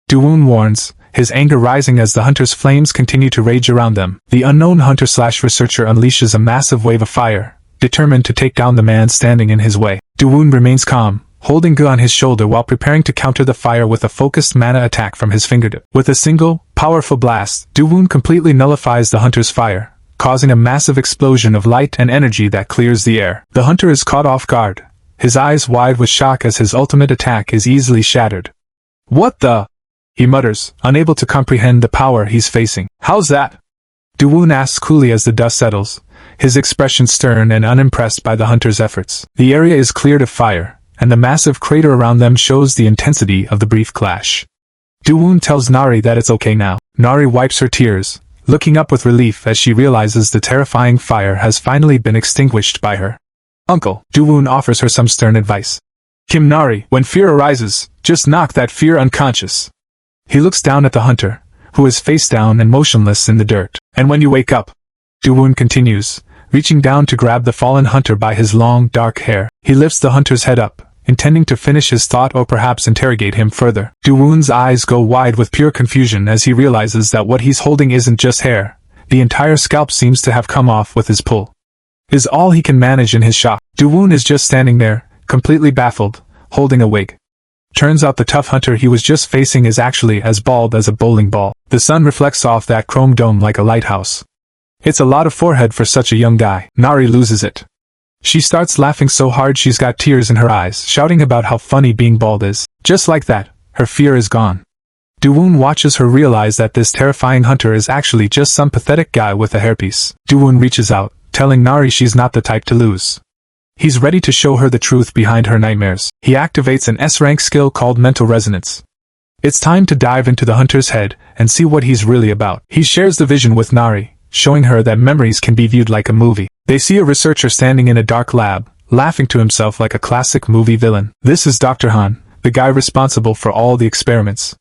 Dowoon warns, his anger rising as the hunter's flames continue to rage around them. The unknown hunter/researcher unleashes a massive wave of fire, determined to take down the man standing in his way. Dowoon remains calm, holding Ge on his shoulder while preparing to counter the fire with a focused mana attack from his fingertip. With a single, powerful blast, Dowoon completely nullifies the hunter's fire, causing a massive explosion of light and energy that clears the air. The hunter is caught off guard, his eyes wide with shock as his ultimate attack is easily shattered. "What the?" he mutters, unable to comprehend the power he's facing. "How's that?" Dowoon asks coolly as the dust settles, his expression stern and unimpressed by the hunter's efforts. The area is cleared of fire, and the massive crater around them shows the intensity of the brief clash. Dowoon tells Nari that it's okay now. Nari wipes her tears, looking up with relief as she realizes the terrifying fire has finally been extinguished by her uncle. Dowoon offers her some stern advice. "Kim Nari, when fear arises, just knock that fear unconscious." He looks down at the hunter, who is face down and motionless in the dirt. "And when you wake up," Dowoon continues, reaching down to grab the fallen hunter by his long, dark hair. He lifts the hunter's head up, intending to finish his thought or perhaps interrogate him further. Dowoon's eyes go wide with pure confusion as he realizes that what he's holding isn't just hair. The entire scalp seems to have come off with his pull. Is all he can manage in his shock. Dowoon is just standing there, completely baffled, holding a wig. Turns out the tough hunter he was just facing is actually as bald as a bowling ball. The sun reflects off that chrome dome like a lighthouse. It's a lot of forehead for such a young guy. Nari loses it. She starts laughing so hard she's got tears in her eyes, shouting about how funny being bald is. Just like that, her fear is gone. Dowoon watches her realize that this terrifying hunter is actually just some pathetic guy with a hairpiece. Dowoon reaches out, telling Nari she's not the type to lose. He's ready to show her the truth behind her nightmares. He activates an S-rank skill called Mental Resonance. It's time to dive into the hunter's head and see what he's really about. He shares the vision with Nari, showing her that memories can be viewed like a movie. They see a researcher standing in a dark lab, laughing to himself like a classic movie villain. This is Dr. Han, the guy responsible for all the experiments.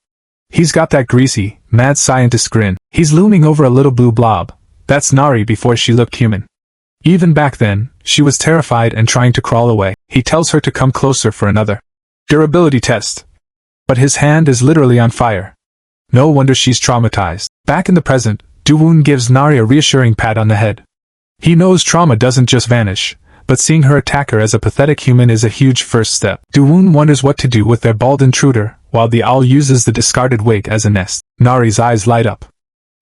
He's got that greasy, mad scientist grin. He's looming over a little blue blob. That's Nari before she looked human. Even back then, she was terrified and trying to crawl away. He tells her to come closer for another durability test. but his hand is literally on fire. No wonder she's traumatized. Back in the present, Do-woon gives Nari a reassuring pat on the head. He knows trauma doesn't just vanish, but seeing her attack her as a pathetic human is a huge first step. Do-woon wonders what to do with their bald intruder, while the owl uses the discarded wig as a nest. Nari's eyes light up.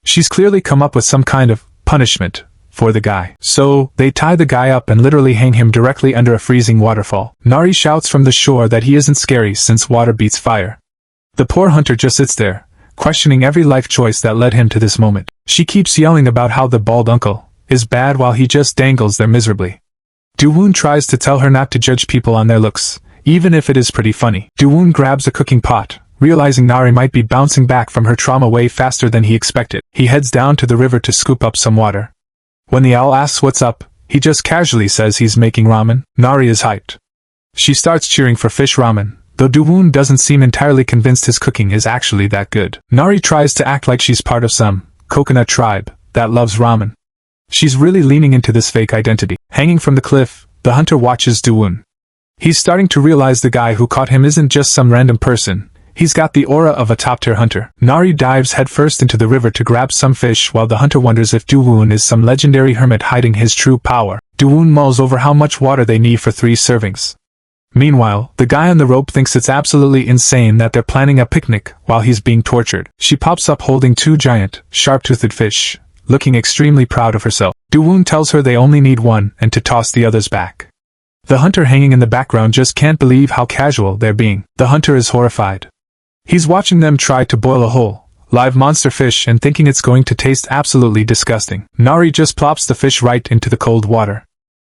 She's clearly come up with some kind of punishment for the guy. So, they tie the guy up and literally hang him directly under a freezing waterfall. Nari shouts from the shore that he isn't scary since water beats fire. The poor hunter just sits there, questioning every life choice that led him to this moment. She keeps yelling about how the bald uncle is bad while he just dangles there miserably. Do-woon tries to tell her not to judge people on their looks, even if it is pretty funny. Do-woon grabs a cooking pot, realizing Nari might be bouncing back from her trauma way faster than he expected. He heads down to the river to scoop up some water. When the owl asks what's up, he just casually says he's making ramen. Nari is hyped. She starts cheering for fish ramen, though Do-woon doesn't seem entirely convinced his cooking is actually that good. Nari tries to act like she's part of some coconut tribe that loves ramen. She's really leaning into this fake identity. Hanging from the cliff, the hunter watches Do-woon. He's starting to realize the guy who caught him isn't just some random person. He's got the aura of a top-tier hunter. Nari dives headfirst into the river to grab some fish while the hunter wonders if Do-woon is some legendary hermit hiding his true power. Do-woon mulls over how much water they need for 3 servings. Meanwhile, the guy on the rope thinks it's absolutely insane that they're planning a picnic while he's being tortured. She pops up holding 2 giant, sharp-toothed fish, looking extremely proud of herself. Do-woon tells her they only need one and to toss the others back. The hunter hanging in the background just can't believe how casual they're being. The hunter is horrified. He's watching them try to boil a whole, live monster fish and thinking it's going to taste absolutely disgusting. Nari just plops the fish right into the cold water.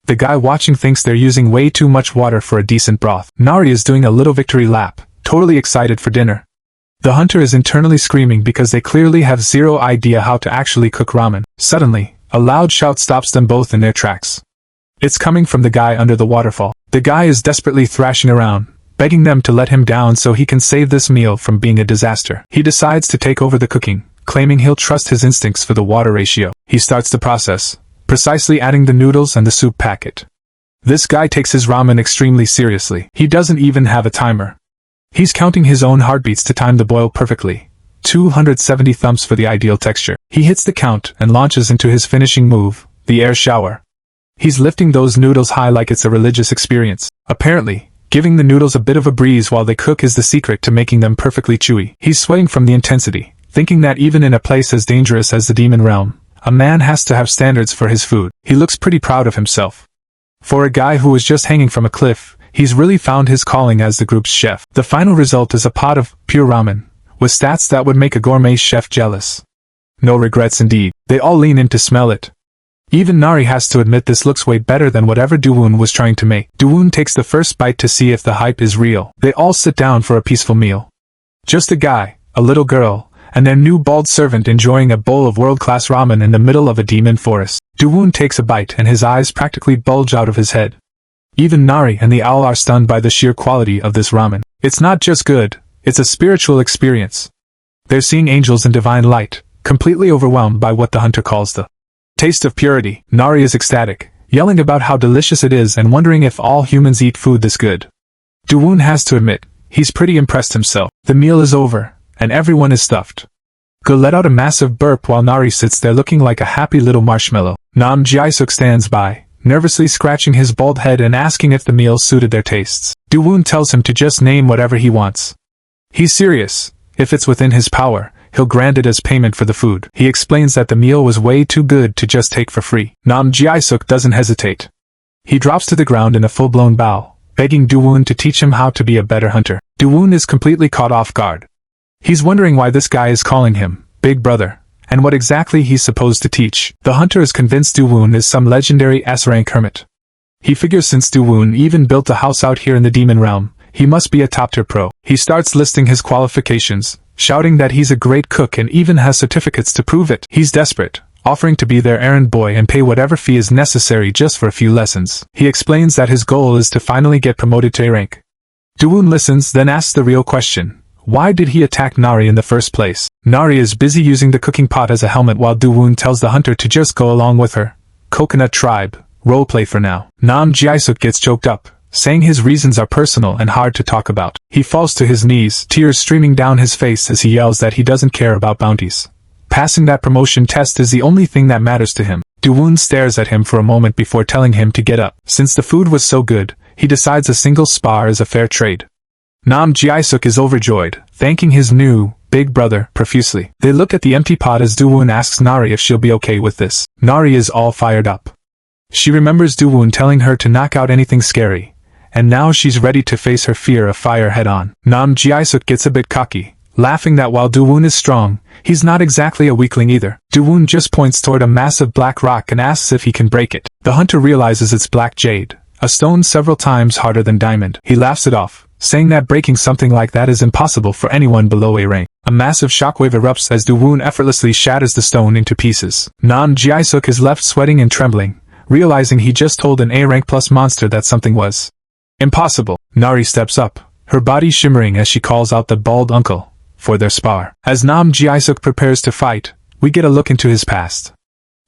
The guy watching thinks they're using way too much water for a decent broth. Nari is doing a little victory lap, totally excited for dinner. The hunter is internally screaming because they clearly have zero idea how to actually cook ramen. Suddenly, a loud shout stops them both in their tracks. It's coming from the guy under the waterfall. The guy is desperately thrashing around, begging them to let him down so he can save this meal from being a disaster. He decides to take over the cooking, claiming he'll trust his instincts for the water ratio. He starts the process, precisely adding the noodles and the soup packet. This guy takes his ramen extremely seriously. He doesn't even have a timer. He's counting his own heartbeats to time the boil perfectly. 270 thumps for the ideal texture. He hits the count and launches into his finishing move, the air shower. He's lifting those noodles high like it's a religious experience. Apparently, giving the noodles a bit of a breeze while they cook is the secret to making them perfectly chewy. He's sweating from the intensity, thinking that even in a place as dangerous as the demon realm, a man has to have standards for his food. He looks pretty proud of himself. For a guy who was just hanging from a cliff, he's really found his calling as the group's chef. The final result is a pot of pure ramen, with stats that would make a gourmet chef jealous. No regrets indeed. They all lean in to smell it. Even Nari has to admit this looks way better than whatever Do-woon was trying to make. Do-woon takes the first bite to see if the hype is real. They all sit down for a peaceful meal. Just a guy, a little girl, and their new bald servant enjoying a bowl of world-class ramen in the middle of a demon forest. Do-woon takes a bite and his eyes practically bulge out of his head. Even Nari and the owl are stunned by the sheer quality of this ramen. It's not just good, it's a spiritual experience. They're seeing angels in divine light, completely overwhelmed by what the hunter calls the taste of purity. Nari is ecstatic, yelling about how delicious it is and wondering if all humans eat food this good. Do-woon has to admit, he's pretty impressed himself. The meal is over, and everyone is stuffed. Go let out a massive burp while Nari sits there looking like a happy little marshmallow. Nam Jae-suk stands by, nervously scratching his bald head and asking if the meal suited their tastes. Do-woon tells him to just name whatever he wants. He's serious. If it's within his power, he'll grant it as payment for the food. He explains that the meal was way too good to just take for free. Nam Jae-suk doesn't hesitate. He drops to the ground in a full-blown bow, begging Do-woon to teach him how to be a better hunter. Do-woon is completely caught off guard. He's wondering why this guy is calling him Big Brother, and what exactly he's supposed to teach. The hunter is convinced Do-woon is some legendary S-rank hermit. He figures since Do-woon even built a house out here in the demon realm, he must be a top-tier pro. He starts listing his qualifications, shouting that he's a great cook and even has certificates to prove it. He's desperate, offering to be their errand boy and pay whatever fee is necessary just for a few lessons. He explains that his goal is to finally get promoted to A rank. Do-woon listens, then asks the real question. Why did he attack Nari in the first place? Nari is busy using the cooking pot as a helmet while Do-woon tells the hunter to just go along with her. Coconut tribe, roleplay for now. Nam Jae-suk gets choked up, saying his reasons are personal and hard to talk about. He falls to his knees, tears streaming down his face as he yells that he doesn't care about bounties. Passing that promotion test is the only thing that matters to him. Do-woon stares at him for a moment before telling him to get up. Since the food was so good, he decides a single spar is a fair trade. Nam Ji-suk is overjoyed, thanking his new big brother profusely. They look at the empty pot as Do-woon asks Nari if she'll be okay with this. Nari is all fired up. She remembers Do-woon telling her to knock out anything scary, and now she's ready to face her fear of fire head-on. Nam Ji-suk gets a bit cocky, laughing that while Do-woon is strong, he's not exactly a weakling either. Do-woon just points toward a massive black rock and asks if he can break it. The hunter realizes it's black jade, a stone several times harder than diamond. He laughs it off, saying that breaking something like that is impossible for anyone below A rank. A massive shockwave erupts as Do-woon effortlessly shatters the stone into pieces. Nam Ji-suk is left sweating and trembling, realizing he just told an A rank plus monster that something was impossible. Nari steps up, her body shimmering as she calls out the bald uncle for their spar. As Nam Ji-suk prepares to fight, we get a look into his past.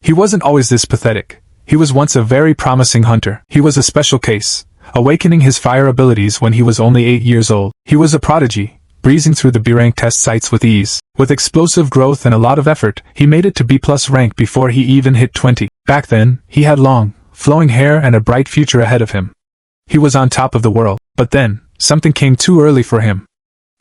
He wasn't always this pathetic. He was once a very promising hunter. He was a special case, awakening his fire abilities when he was only 8 years old. He was a prodigy, breezing through the B-rank test sites with ease. With explosive growth and a lot of effort, he made it to B+ rank before he even hit 20. Back then, he had long, flowing hair and a bright future ahead of him. He was on top of the world, but then, something came too early for him.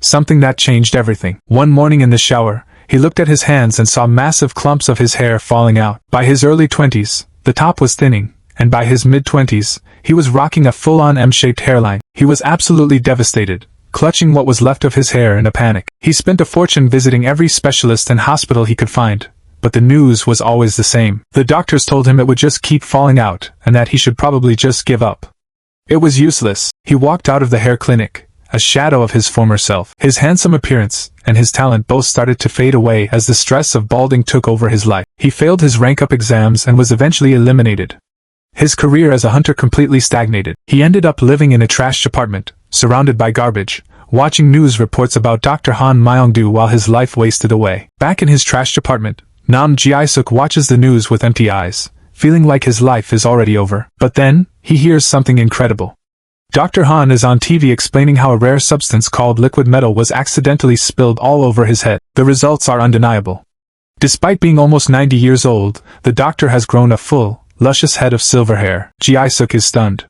Something that changed everything. One morning in the shower, he looked at his hands and saw massive clumps of his hair falling out. By his early 20s, the top was thinning, and by his mid-20s, he was rocking a full-on M-shaped hairline. He was absolutely devastated, clutching what was left of his hair in a panic. He spent a fortune visiting every specialist and hospital he could find, but the news was always the same. The doctors told him it would just keep falling out, and that he should probably just give up. It was useless. He walked out of the hair clinic, a shadow of his former self. His handsome appearance and his talent both started to fade away as the stress of balding took over his life. He failed his rank-up exams and was eventually eliminated. His career as a hunter completely stagnated. He ended up living in a trashed apartment, surrounded by garbage, watching news reports about Dr. Han Myongdu while his life wasted away. Back in his trashed apartment, Nam Ji-suk watches the news with empty eyes, feeling like his life is already over. But then, he hears something incredible. Dr. Han is on TV explaining how a rare substance called liquid metal was accidentally spilled all over his head. The results are undeniable. Despite being almost 90 years old, the doctor has grown a full, luscious head of silver hair. Ji-suk is stunned.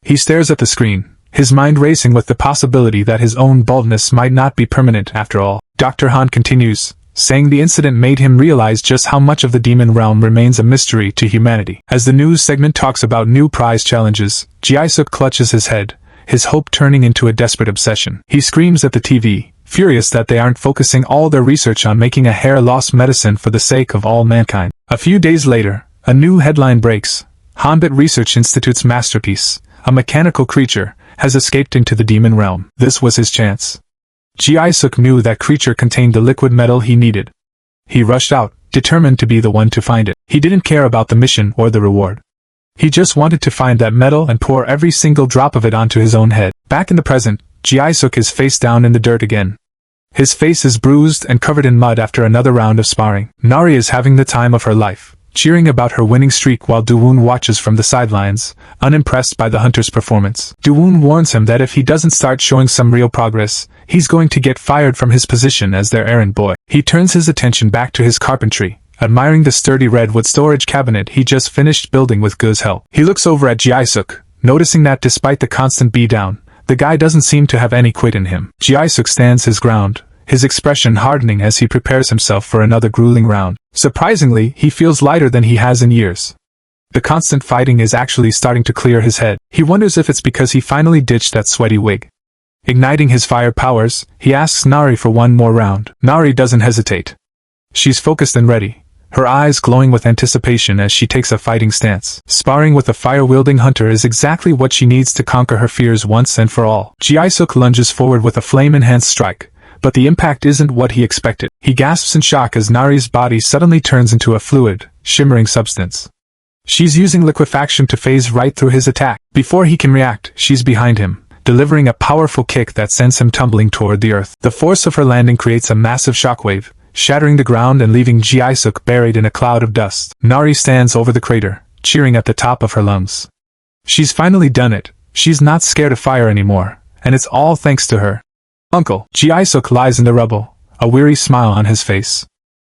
He stares at the screen, his mind racing with the possibility that his own baldness might not be permanent after all. Dr. Han continues, saying the incident made him realize just how much of the demon realm remains a mystery to humanity. As the news segment talks about new prize challenges, Ji-suk clutches his head, his hope turning into a desperate obsession. He screams at the TV, furious that they aren't focusing all their research on making a hair loss medicine for the sake of all mankind. A few days later, a new headline breaks. Hanbit Research Institute's masterpiece, a mechanical creature, has escaped into the demon realm. This was his chance. Ji-suk knew that creature contained the liquid metal he needed. He rushed out, determined to be the one to find it. He didn't care about the mission or the reward. He just wanted to find that metal and pour every single drop of it onto his own head. Back in the present, Ji-suk is face down in the dirt again. His face is bruised and covered in mud after another round of sparring. Nari is having the time of her life, cheering about her winning streak while Do-woon watches from the sidelines, unimpressed by the hunter's performance. Do-woon warns him that if he doesn't start showing some real progress, he's going to get fired from his position as their errand boy. He turns his attention back to his carpentry, admiring the sturdy redwood storage cabinet he just finished building with Gu's help. He looks over at Ji-suk, noticing that despite the constant beatdown, the guy doesn't seem to have any quit in him. Ji-suk stands his ground, his expression hardening as he prepares himself for another grueling round. Surprisingly, he feels lighter than he has in years. The constant fighting is actually starting to clear his head. He wonders if it's because he finally ditched that sweaty wig. Igniting his fire powers, he asks Nari for one more round. Nari doesn't hesitate. She's focused and ready, her eyes glowing with anticipation as she takes a fighting stance. Sparring with a fire-wielding hunter is exactly what she needs to conquer her fears once and for all. Ji-suk lunges forward with a flame-enhanced strike, but the impact isn't what he expected. He gasps in shock as Nari's body suddenly turns into a fluid, shimmering substance. She's using liquefaction to phase right through his attack. Before he can react, she's behind him, delivering a powerful kick that sends him tumbling toward the earth. The force of her landing creates a massive shockwave, shattering the ground and leaving Ji-suk buried in a cloud of dust. Nari stands over the crater, cheering at the top of her lungs. She's finally done it, She's not scared of fire anymore, and it's all thanks to her. Uncle Ji-suk lies in the rubble, a weary smile on his face.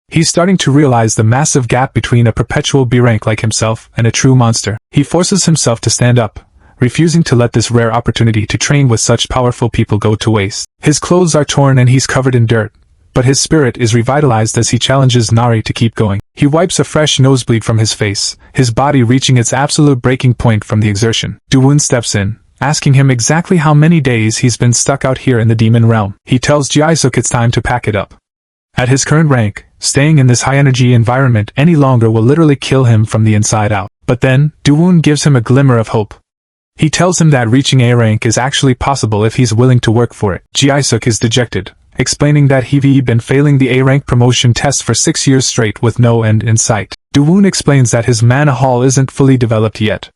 He's starting to realize the massive gap between a perpetual B-rank like himself and a true monster. He forces himself to stand up, refusing to let this rare opportunity to train with such powerful people go to waste. His clothes are torn and he's covered in dirt, but his spirit is revitalized as he challenges Nari to keep going. He wipes a fresh nosebleed from his face, his body reaching its absolute breaking point from the exertion. Do-woon steps in, asking him exactly how many days he's been stuck out here in the demon realm. He tells Ji-suk it's time to pack it up. At his current rank, staying in this high-energy environment any longer will literally kill him from the inside out. But then, Do-woon gives him a glimmer of hope. He tells him that reaching A rank is actually possible if he's willing to work for it. Ji-suk is dejected, explaining that he's been failing the A-rank promotion test for 6 years straight with no end in sight. Do-woon explains that his mana hall isn't fully developed yet.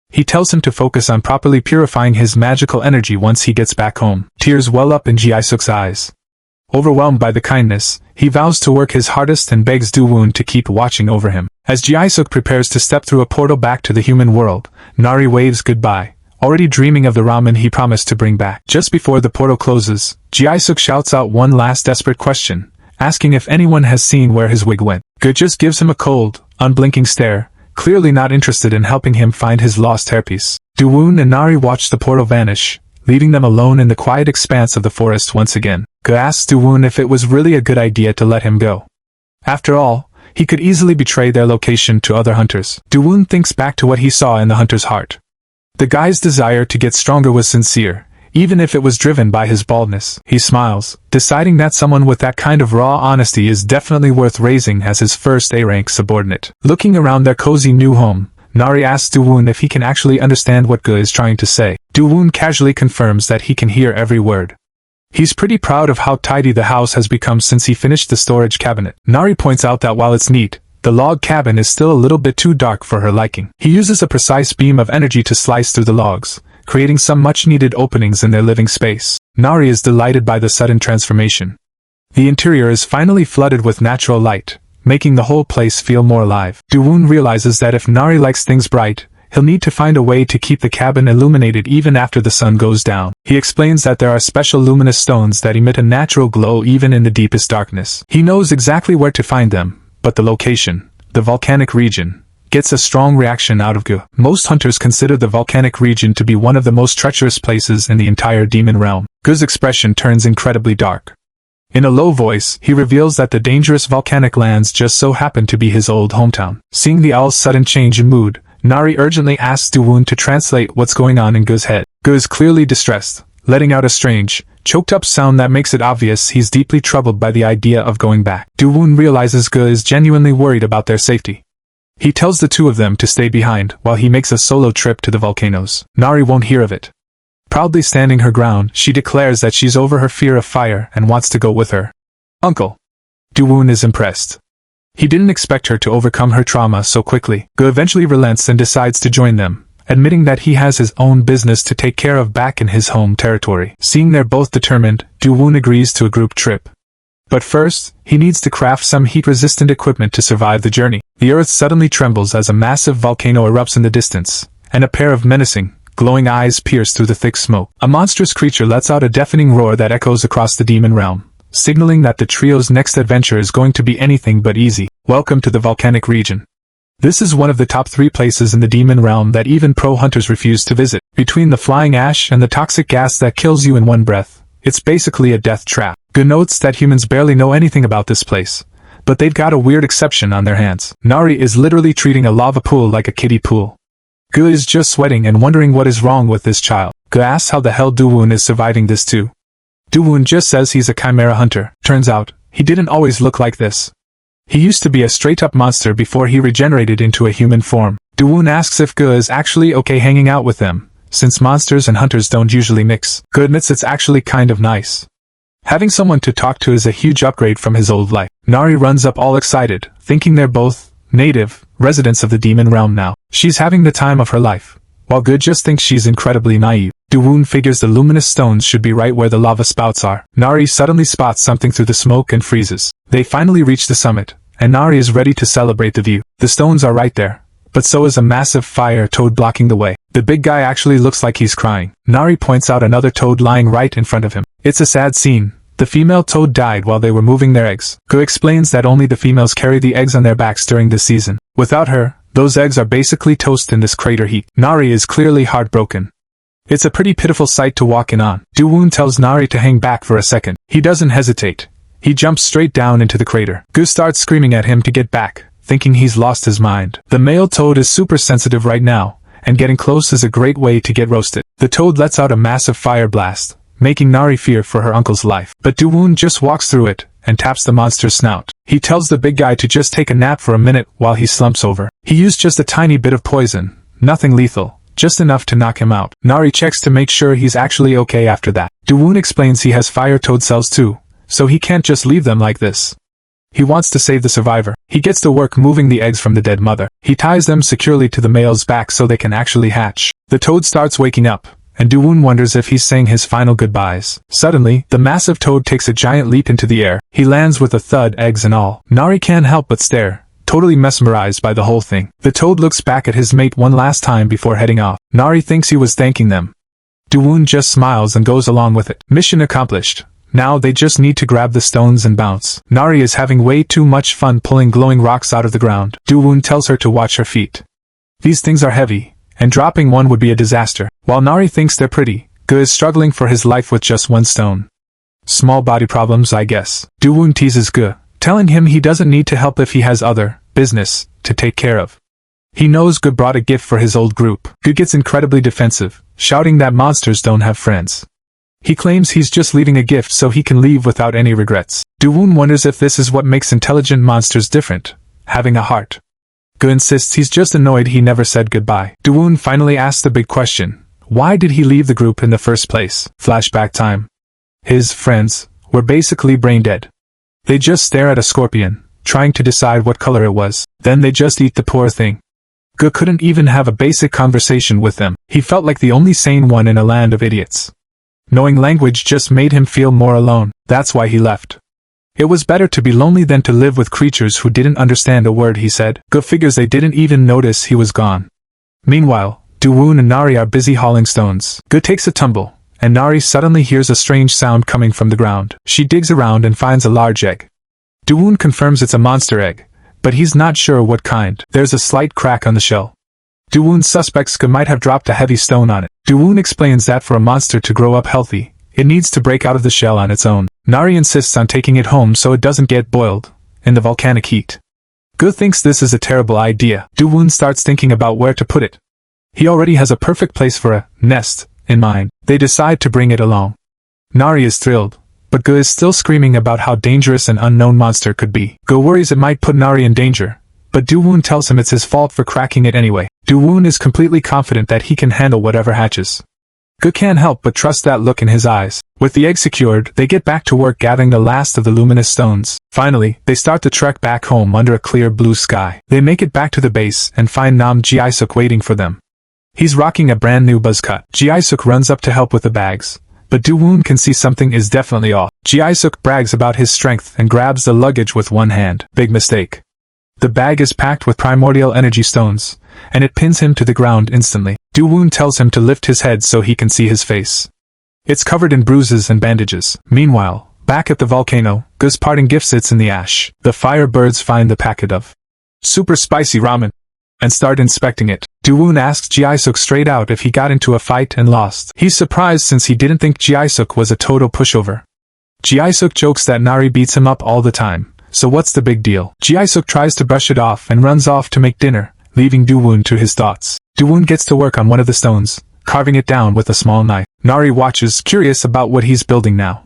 He tells him to focus on properly purifying his magical energy once he gets back home. Tears well up in Ji-suk's eyes. Overwhelmed by the kindness, he vows to work his hardest and begs Do-woon to keep watching over him. As Ji-suk prepares to step through a portal back to the human world, Nari waves goodbye, already dreaming of the ramen he promised to bring back. Just before the portal closes, Ji-suk shouts out one last desperate question, asking if anyone has seen where his wig went. Good just gives him a cold, unblinking stare, clearly not interested in helping him find his lost hairpiece. Do-woon and Nari watch the portal vanish, leaving them alone in the quiet expanse of the forest once again. Go asks Do-woon if it was really a good idea to let him go. After all, he could easily betray their location to other hunters. Do-woon thinks back to what he saw in the hunter's heart. The guy's desire to get stronger was sincere, even if it was driven by his baldness. He smiles, deciding that someone with that kind of raw honesty is definitely worth raising as his first A-rank subordinate. Looking around their cozy new home, Nari asks Do-woon if he can actually understand what Go is trying to say. Do-woon casually confirms that he can hear every word. He's pretty proud of how tidy the house has become since he finished the storage cabinet. Nari points out that while it's neat, the log cabin is still a little bit too dark for her liking. He uses a precise beam of energy to slice through the logs, creating some much-needed openings in their living space. Nari is delighted by the sudden transformation. The interior is finally flooded with natural light, making the whole place feel more alive. Do-woon realizes that if Nari likes things bright, he'll need to find a way to keep the cabin illuminated even after the sun goes down. He explains that there are special luminous stones that emit a natural glow even in the deepest darkness. He knows exactly where to find them, but the location, the volcanic region, gets a strong reaction out of Go. Most hunters consider the volcanic region to be one of the most treacherous places in the entire demon realm. Go's expression turns incredibly dark. In a low voice, he reveals that the dangerous volcanic lands just so happen to be his old hometown. Seeing the owl's sudden change in mood, Nari urgently asks Do-woon to translate what's going on in Go's head. Go is clearly distressed, letting out a strange, choked-up sound that makes it obvious he's deeply troubled by the idea of going back. Do-woon realizes Go is genuinely worried about their safety. He tells the two of them to stay behind while he makes a solo trip to the volcanoes. Nari won't hear of it. Proudly standing her ground, she declares that she's over her fear of fire and wants to go with her. Uncle. Do-woon is impressed. He didn't expect her to overcome her trauma so quickly. Go eventually relents and decides to join them, admitting that he has his own business to take care of back in his home territory. Seeing they're both determined, Do-woon agrees to a group trip. But first, he needs to craft some heat-resistant equipment to survive the journey. The earth suddenly trembles as a massive volcano erupts in the distance, and a pair of menacing, glowing eyes pierce through the thick smoke. A monstrous creature lets out a deafening roar that echoes across the demon realm, signaling that the trio's next adventure is going to be anything but easy. Welcome to the volcanic region. This is one of the top 3 places in the demon realm that even pro-hunters refuse to visit. Between the flying ash and the toxic gas that kills you in one breath, it's basically a death trap. Go notes that humans barely know anything about this place, but they've got a weird exception on their hands. Nari is literally treating a lava pool like a kiddie pool. Go is just sweating and wondering what is wrong with this child. Go asks how the hell Do-woon is surviving this too. Do-woon just says he's a chimera hunter. Turns out, he didn't always look like this. He used to be a straight-up monster before he regenerated into a human form. Do-woon asks if Go is actually okay hanging out with them, since monsters and hunters don't usually mix. Go admits it's actually kind of nice. Having someone to talk to is a huge upgrade from his old life. Nari runs up all excited, thinking they're both native residents of the demon realm now. She's having the time of her life, while Go just thinks she's incredibly naive. Do-woon figures the luminous stones should be right where the lava spouts are. Nari suddenly spots something through the smoke and freezes. They finally reach the summit, and Nari is ready to celebrate the view. The stones are right there, but so is a massive fire toad blocking the way. The big guy actually looks like he's crying. Nari points out another toad lying right in front of him. It's a sad scene. The female toad died while they were moving their eggs. Go explains that only the females carry the eggs on their backs during this season. Without her, those eggs are basically toast in this crater heat. Nari is clearly heartbroken. It's a pretty pitiful sight to walk in on. Do-woon tells Nari to hang back for a second. He doesn't hesitate. He jumps straight down into the crater. Gu starts screaming at him to get back, thinking he's lost his mind. The male toad is super sensitive right now, and getting close is a great way to get roasted. The toad lets out a massive fire blast, making Nari fear for her uncle's life. But Do-woon just walks through it, and taps the monster's snout. He tells the big guy to just take a nap for a minute while he slumps over. He used just a tiny bit of poison, nothing lethal, just enough to knock him out. Nari checks to make sure he's actually okay after that. Do-woon explains he has fire toad cells too, so he can't just leave them like this. He wants to save the survivor. He gets to work moving the eggs from the dead mother. He ties them securely to the male's back so they can actually hatch. The toad starts waking up, and Do-woon wonders if he's saying his final goodbyes. Suddenly, the massive toad takes a giant leap into the air. He lands with a thud, eggs and all. Nari can't help but stare, totally mesmerized by the whole thing. The toad looks back at his mate one last time before heading off. Nari thinks he was thanking them. Do-woon just smiles and goes along with it. Mission accomplished. Now they just need to grab the stones and bounce. Nari is having way too much fun pulling glowing rocks out of the ground. Do-woon tells her to watch her feet. These things are heavy, and dropping one would be a disaster. While Nari thinks they're pretty, Gu is struggling for his life with just one stone. Small body problems, I guess. Do-woon teases Gu, telling him he doesn't need to help if he has other business to take care of. He knows Gu brought a gift for his old group. Gu gets incredibly defensive, shouting that monsters don't have friends. He claims he's just leaving a gift so he can leave without any regrets. Do-woon wonders if this is what makes intelligent monsters different, having a heart. Gu insists he's just annoyed he never said goodbye. Do-woon finally asks the big question. Why did he leave the group in the first place? Flashback time. His friends were basically brain dead. They just stare at a scorpion, trying to decide what color it was. Then they just eat the poor thing. Gu couldn't even have a basic conversation with them. He felt like the only sane one in a land of idiots. Knowing language just made him feel more alone. That's why he left. It was better to be lonely than to live with creatures who didn't understand a word he said. Gu figures they didn't even notice he was gone. Meanwhile, Do-woon and Nari are busy hauling stones. Gu takes a tumble, and Nari suddenly hears a strange sound coming from the ground. She digs around and finds a large egg. Do-woon confirms it's a monster egg, but he's not sure what kind. There's a slight crack on the shell. Do-woon suspects Gu might have dropped a heavy stone on it. Do-woon explains that for a monster to grow up healthy, it needs to break out of the shell on its own. Nari insists on taking it home so it doesn't get boiled in the volcanic heat. Gu thinks this is a terrible idea. Do-woon starts thinking about where to put it. He already has a perfect place for a nest in mind. They decide to bring it along. Nari is thrilled, but Gu is still screaming about how dangerous an unknown monster could be. Gu worries it might put Nari in danger, but Do-woon tells him it's his fault for cracking it anyway. Do-woon is completely confident that he can handle whatever hatches. Gu can't help but trust that look in his eyes. With the egg secured, they get back to work gathering the last of the luminous stones. Finally, they start the trek back home under a clear blue sky. They make it back to the base and find Nam Ji-isuk waiting for them. He's rocking a brand new buzz cut. Ji-isuk runs up to help with the bags, but Do-woon can see something is definitely off. Ji-isuk brags about his strength and grabs the luggage with one hand. Big mistake. The bag is packed with primordial energy stones, and it pins him to the ground instantly. Do-woon tells him to lift his head so he can see his face. It's covered in bruises and bandages. Meanwhile, back at the volcano, Gu's parting gift sits in the ash. The fire birds find the packet of super spicy ramen and start inspecting it. Do-woon asks Ji-isuk straight out if he got into a fight and lost. He's surprised since he didn't think Ji-isuk was a total pushover. Ji-isuk jokes that Nari beats him up all the time, so what's the big deal? Ji-isuk tries to brush it off and runs off to make dinner, leaving Do-woon to his thoughts. Do-woon gets to work on one of the stones, carving it down with a small knife. Nari watches, curious about what he's building now.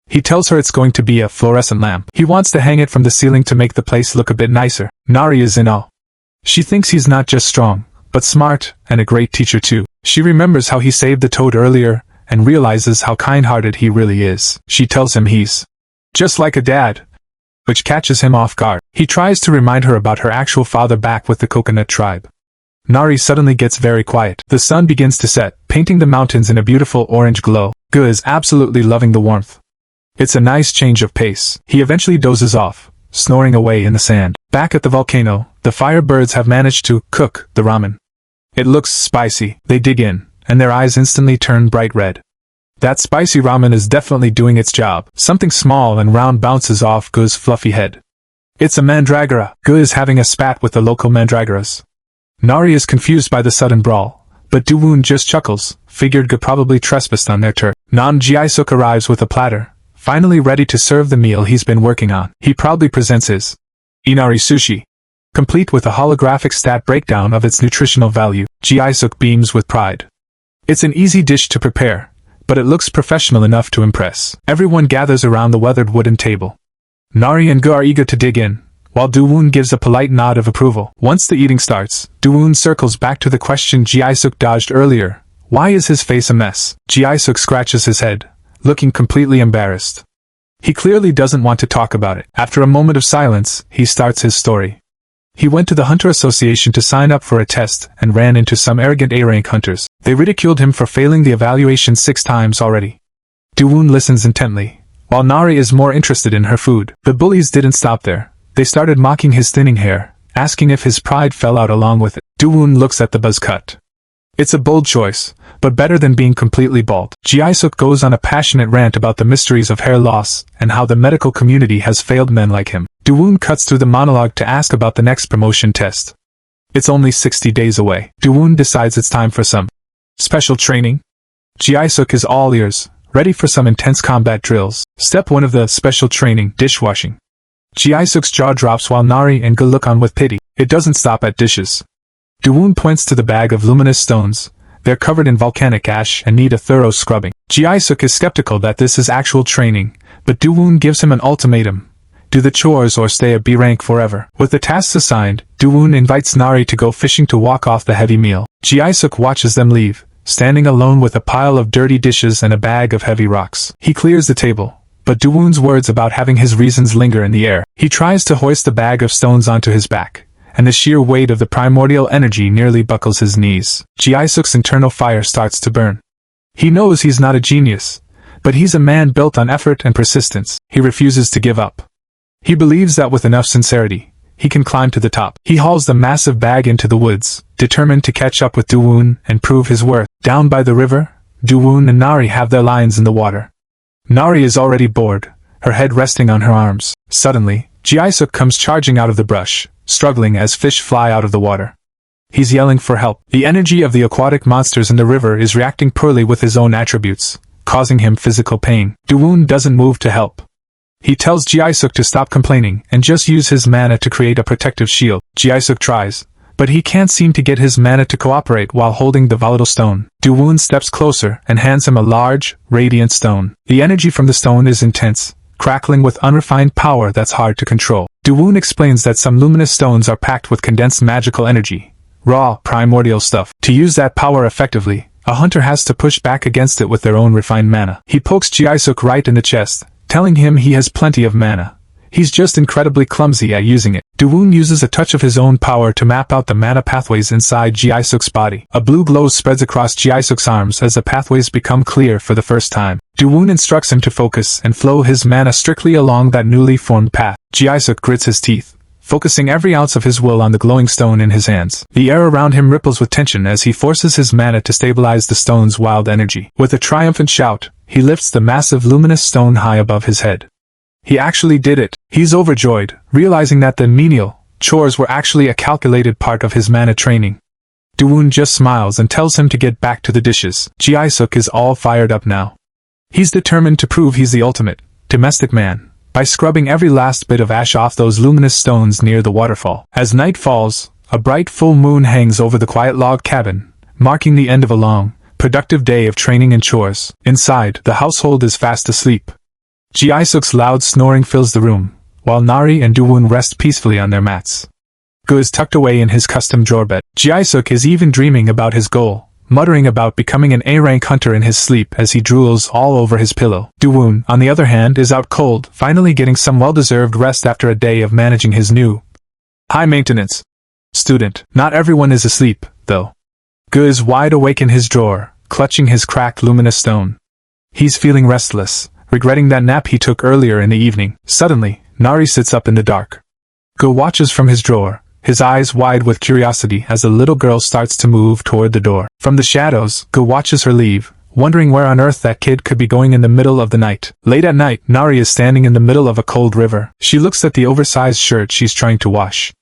He tells her it's going to be a fluorescent lamp. He wants to hang it from the ceiling to make the place look a bit nicer. Nari is in awe. She thinks he's not just strong, but smart, and a great teacher too. She remembers how he saved the toad earlier, and realizes how kind-hearted he really is. She tells him he's just like a dad, which catches him off guard. He tries to remind her about her actual father back with the coconut tribe. Nari suddenly gets very quiet. The sun begins to set, painting the mountains in a beautiful orange glow. Gu is absolutely loving the warmth. It's a nice change of pace. He eventually dozes off, snoring away in the sand. Back at the volcano, the firebirds have managed to cook the ramen. It looks spicy. They dig in, and their eyes instantly turn bright red. That spicy ramen is definitely doing its job. Something small and round bounces off Gu's fluffy head. It's a mandragora. Gu is having a spat with the local mandragoras. Nari is confused by the sudden brawl, but Duwoon just chuckles, figured Gu probably trespassed on their turf. Ji-suk arrives with a platter, finally ready to serve the meal he's been working on. He proudly presents his Inari sushi, complete with a holographic stat breakdown of its nutritional value. Ji-suk beams with pride. It's an easy dish to prepare, but it looks professional enough to impress. Everyone gathers around the weathered wooden table. Nari and Gu are eager to dig in, while Duwoon gives a polite nod of approval. Once the eating starts, Duwoon circles back to the question Ji-suk dodged earlier. Why is his face a mess? Ji-suk scratches his head, looking completely embarrassed. He clearly doesn't want to talk about it. After a moment of silence, he starts his story. He went to the Hunter Association to sign up for a test and ran into some arrogant A-rank hunters. They ridiculed him for failing the evaluation 6 times already. Duwoon listens intently, while Nari is more interested in her food. The bullies didn't stop there. They started mocking his thinning hair, asking if his pride fell out along with it. Duwoon looks at the buzz cut. It's a bold choice, but better than being completely bald. Ji-suk goes on a passionate rant about the mysteries of hair loss and how the medical community has failed men like him. Duwoon cuts through the monologue to ask about the next promotion test. It's only 60 days away. Duwoon decides it's time for some special training. Ji-suk is all ears, ready for some intense combat drills. Step 1 of the special training, dishwashing. Ji-suk's jaw drops while Nari and Gu look on with pity. It doesn't stop at dishes. Duwoon points to the bag of luminous stones. They're covered in volcanic ash and need a thorough scrubbing. Ji-suk is skeptical that this is actual training, but Duwoon gives him an ultimatum. Do the chores or stay a B rank forever. With the tasks assigned, Duwoon invites Nari to go fishing to walk off the heavy meal. Ji-suk watches them leave, standing alone with a pile of dirty dishes and a bag of heavy rocks. He clears the table, but Duwoon's words about having his reasons linger in the air. He tries to hoist the bag of stones onto his back, and the sheer weight of the primordial energy nearly buckles his knees. Ji-suk's internal fire starts to burn. He knows he's not a genius, but he's a man built on effort and persistence. He refuses to give up. He believes that with enough sincerity, he can climb to the top. He hauls the massive bag into the woods, determined to catch up with Duwoon and prove his worth. Down by the river, Duwoon and Nari have their lines in the water. Nari is already bored, her head resting on her arms. Suddenly, Ji-suk comes charging out of the brush, struggling as fish fly out of the water. He's yelling for help. The energy of the aquatic monsters in the river is reacting poorly with his own attributes, causing him physical pain. Duwoon doesn't move to help. He tells Ji-suk to stop complaining and just use his mana to create a protective shield. Ji-suk tries, but he can't seem to get his mana to cooperate while holding the volatile stone. Duwoon steps closer and hands him a large, radiant stone. The energy from the stone is intense, crackling with unrefined power that's hard to control. Duwoon explains that some luminous stones are packed with condensed magical energy, raw, primordial stuff. To use that power effectively, a hunter has to push back against it with their own refined mana. He pokes Ji-suk right in the chest, telling him he has plenty of mana. He's just incredibly clumsy at using it. Duwoon uses a touch of his own power to map out the mana pathways inside Ji-suk's body. A blue glow spreads across Ji-suk's arms as the pathways become clear for the first time. Duwoon instructs him to focus and flow his mana strictly along that newly formed path. Ji-suk grits his teeth, focusing every ounce of his will on the glowing stone in his hands. The air around him ripples with tension as he forces his mana to stabilize the stone's wild energy. With a triumphant shout, he lifts the massive luminous stone high above his head. He actually did it. He's overjoyed, realizing that the menial chores were actually a calculated part of his mana training. Duwoon just smiles and tells him to get back to the dishes. Ji-suk is all fired up now. He's determined to prove he's the ultimate domestic man by scrubbing every last bit of ash off those luminous stones near the waterfall. As night falls, a bright full moon hangs over the quiet log cabin, marking the end of a long, productive day of training and chores. Inside, the household is fast asleep. Ji-suk's loud snoring fills the room, while Nari and Duwoon rest peacefully on their mats. Gu is tucked away in his custom drawer bed. Ji-suk is even dreaming about his goal, muttering about becoming an A-rank hunter in his sleep as he drools all over his pillow. Duwoon, on the other hand, is out cold, finally getting some well-deserved rest after a day of managing his new high-maintenance student. Not everyone is asleep, though. Gu is wide awake in his drawer, clutching his cracked luminous stone. He's feeling restless, regretting that nap he took earlier in the evening. Suddenly, Nari sits up in the dark. Go watches from his drawer, his eyes wide with curiosity as the little girl starts to move toward the door. From the shadows, Go watches her leave, wondering where on earth that kid could be going in the middle of the night. Late at night, Nari is standing in the middle of a cold river. She looks at the oversized shirt she's trying to wash.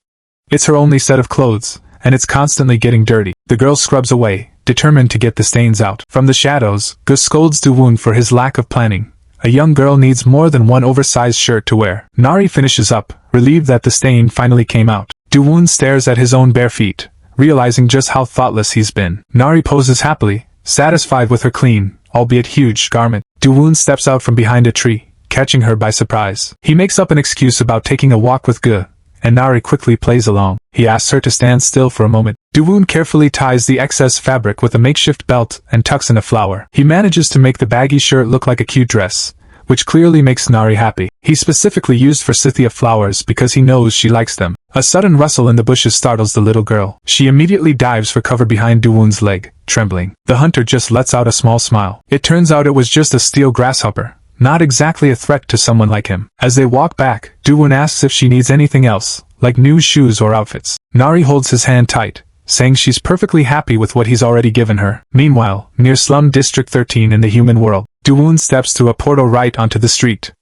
It's her only set of clothes, and it's constantly getting dirty. The girl scrubs away, determined to get the stains out. From the shadows, Go scolds Do-woon for his lack of planning. A young girl needs more than one oversized shirt to wear. Nari finishes up, relieved that the stain finally came out. Do-woon stares at his own bare feet, realizing just how thoughtless he's been. Nari poses happily, satisfied with her clean, albeit huge, garment. Do-woon steps out from behind a tree, catching her by surprise. He makes up an excuse about taking a walk with Go, and Nari quickly plays along. He asks her to stand still for a moment. Do-woon carefully ties the excess fabric with a makeshift belt and tucks in a flower. He manages to make the baggy shirt look like a cute dress, which clearly makes Nari happy. He specifically used forsythia flowers because he knows she likes them. A sudden rustle in the bushes startles the little girl. She immediately dives for cover behind Do-woon's leg, trembling. The hunter just lets out a small smile. It turns out it was just a steel grasshopper, not exactly a threat to someone like him. As they walk back, Do-woon asks if she needs anything else, like new shoes or outfits. Nari holds his hand tight, saying she's perfectly happy with what he's already given her. Meanwhile, near Slum District 13 in the human world, Do-woon steps through a portal right onto the street.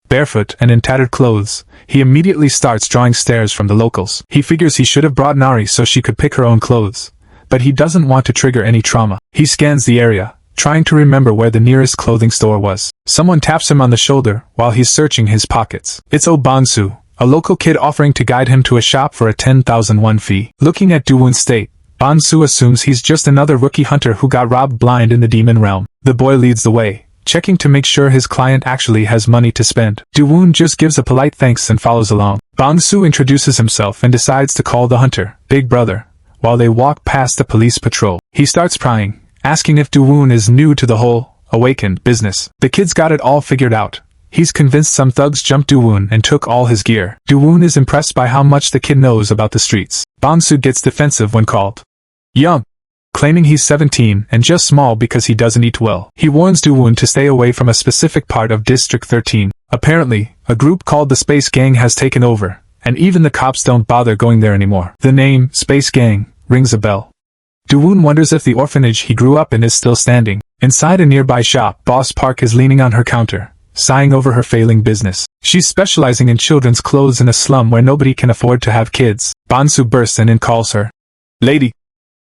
Barefoot and in tattered clothes, he immediately starts drawing stares from the locals. He figures he should have brought Nari so she could pick her own clothes, but he doesn't want to trigger any trauma. He scans the area, trying to remember where the nearest clothing store was. Someone taps him on the shoulder while he's searching his pockets. It's Oh Bong-soo, a local kid offering to guide him to a shop for a 10,000 won fee. Looking at Do-woon's state, Bong-soo assumes he's just another rookie hunter who got robbed blind in the demon realm. The boy leads the way, checking to make sure his client actually has money to spend. Do-woon just gives a polite thanks and follows along. Bong-soo introduces himself and decides to call the hunter Big Brother, while they walk past the police patrol. He starts prying, asking if Do-woon is new to the whole awakened business. The kid's got it all figured out. He's convinced some thugs jumped Do-woon and took all his gear. Do-woon is impressed by how much the kid knows about the streets. Bong-soo gets defensive when called young, claiming he's 17 and just small because he doesn't eat well. He warns Do-woon to stay away from a specific part of District 13. Apparently, a group called the Space Gang has taken over, and even the cops don't bother going there anymore. The name, Space Gang, rings a bell. Do-woon wonders if the orphanage he grew up in is still standing. Inside a nearby shop, Boss Park is leaning on her counter, sighing over her failing business. She's specializing in children's clothes in a slum where nobody can afford to have kids. Bong-soo bursts in and calls her lady,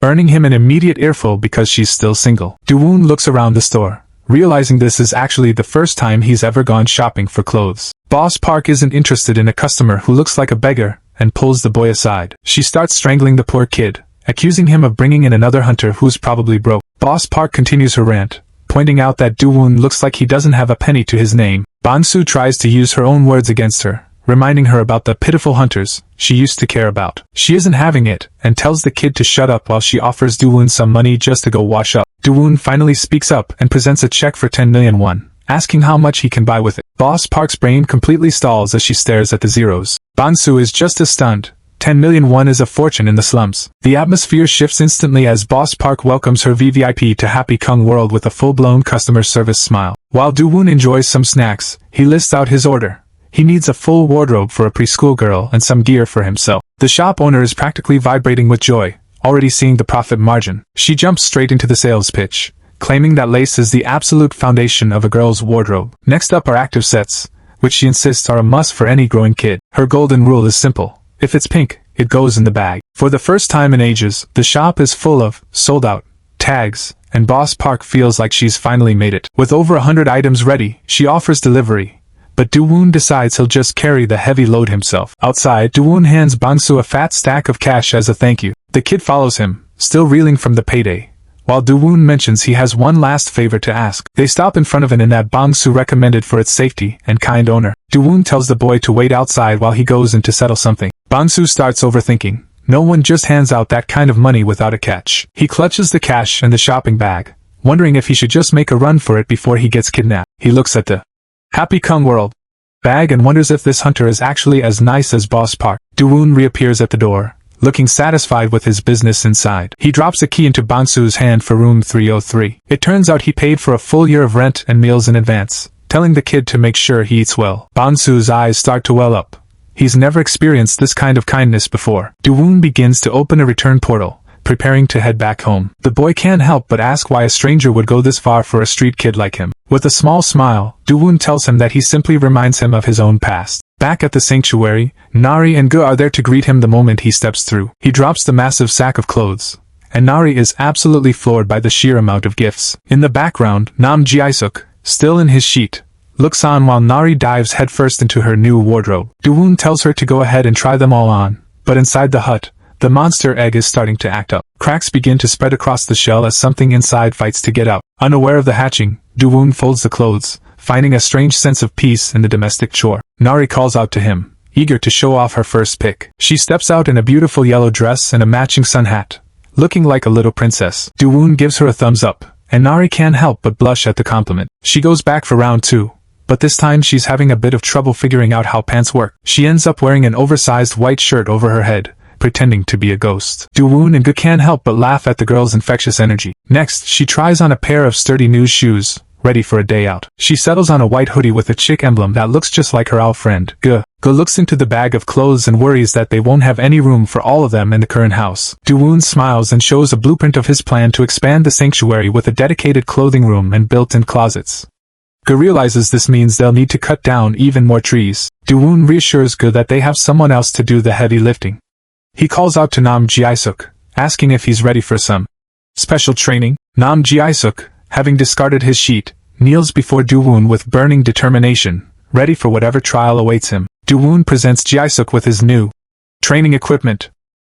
earning him an immediate earful because she's still single. Do-woon looks around the store, realizing this is actually the first time he's ever gone shopping for clothes. Boss Park isn't interested in a customer who looks like a beggar, and pulls the boy aside. She starts strangling the poor kid, accusing him of bringing in another hunter who's probably broke. Boss Park continues her rant, pointing out that Do-woon looks like he doesn't have a penny to his name. Bong-soo tries to use her own words against her, reminding her about the pitiful hunters she used to care about. She isn't having it, and tells the kid to shut up while she offers Do-woon some money just to go wash up. Do-woon finally speaks up and presents a check for 10 million won, asking how much he can buy with it. Boss Park's brain completely stalls as she stares at the zeros. Bong-soo is just as stunned. 10 million won is a fortune in the slums. The atmosphere shifts instantly as Boss Park welcomes her VVIP to Happy Kung World with a full-blown customer service smile. While Do-woon enjoys some snacks, he lists out his order. He needs a full wardrobe for a preschool girl and some gear for himself. The shop owner is practically vibrating with joy, already seeing the profit margin. She jumps straight into the sales pitch, claiming that lace is the absolute foundation of a girl's wardrobe. Next up are active sets, which she insists are a must for any growing kid. Her golden rule is simple: if it's pink, it goes in the bag. For the first time in ages, the shop is full of sold out tags, and Boss Park feels like she's finally made it. With over 100 items ready, she offers delivery, but Do-woon decides he'll just carry the heavy load himself. Outside, Do-woon hands Bong-soo a fat stack of cash as a thank you. The kid follows him, still reeling from the payday, while Do-woon mentions he has one last favor to ask. They stop in front of an inn that Bong-soo recommended for its safety and kind owner. Do-woon tells the boy to wait outside while he goes in to settle something. Bong-soo starts overthinking. No one just hands out that kind of money without a catch. He clutches the cash and the shopping bag, wondering if he should just make a run for it before he gets kidnapped. He looks at the Happy Kung World bag and wonders if this hunter is actually as nice as Boss Park. Do-woon reappears at the door, looking satisfied with his business inside. He drops a key into Bong-soo's hand for room 303. It turns out he paid for a full year of rent and meals in advance, telling the kid to make sure he eats well. Bong-soo's eyes start to well up. He's never experienced this kind of kindness before. Do-woon begins to open a return portal, preparing to head back home. The boy can't help but ask why a stranger would go this far for a street kid like him. With a small smile, Do-woon tells him that he simply reminds him of his own past. Back at the sanctuary, Nari and Gu are there to greet him the moment he steps through. He drops the massive sack of clothes, and Nari is absolutely floored by the sheer amount of gifts. In the background, Nam Ji-isuk, still in his sheet, looks on while Nari dives headfirst into her new wardrobe. Do-woon tells her to go ahead and try them all on, but inside the hut, the monster egg is starting to act up. Cracks begin to spread across the shell as something inside fights to get out. Unaware of the hatching, Do-woon folds the clothes, finding a strange sense of peace in the domestic chore. Nari calls out to him, eager to show off her first pick. She steps out in a beautiful yellow dress and a matching sun hat, looking like a little princess. Do-woon gives her a thumbs up, and Nari can't help but blush at the compliment. She goes back for round 2, but this time she's having a bit of trouble figuring out how pants work. She ends up wearing an oversized white shirt over her head, pretending to be a ghost. Do-woon and Gu can't help but laugh at the girl's infectious energy. Next, she tries on a pair of sturdy new shoes, ready for a day out. She settles on a white hoodie with a chick emblem that looks just like her owl friend, Gu. Gu looks into the bag of clothes and worries that they won't have any room for all of them in the current house. Do-woon smiles and shows a blueprint of his plan to expand the sanctuary with a dedicated clothing room and built-in closets. Gu realizes this means they'll need to cut down even more trees. Do-woon reassures Gu that they have someone else to do the heavy lifting. He calls out to Nam Ji-isuk, asking if he's ready for some special training. Nam Ji-isuk, having discarded his sheet, kneels before Do-woon with burning determination, ready for whatever trial awaits him. Do-woon presents Ji-isuk with his new training equipment,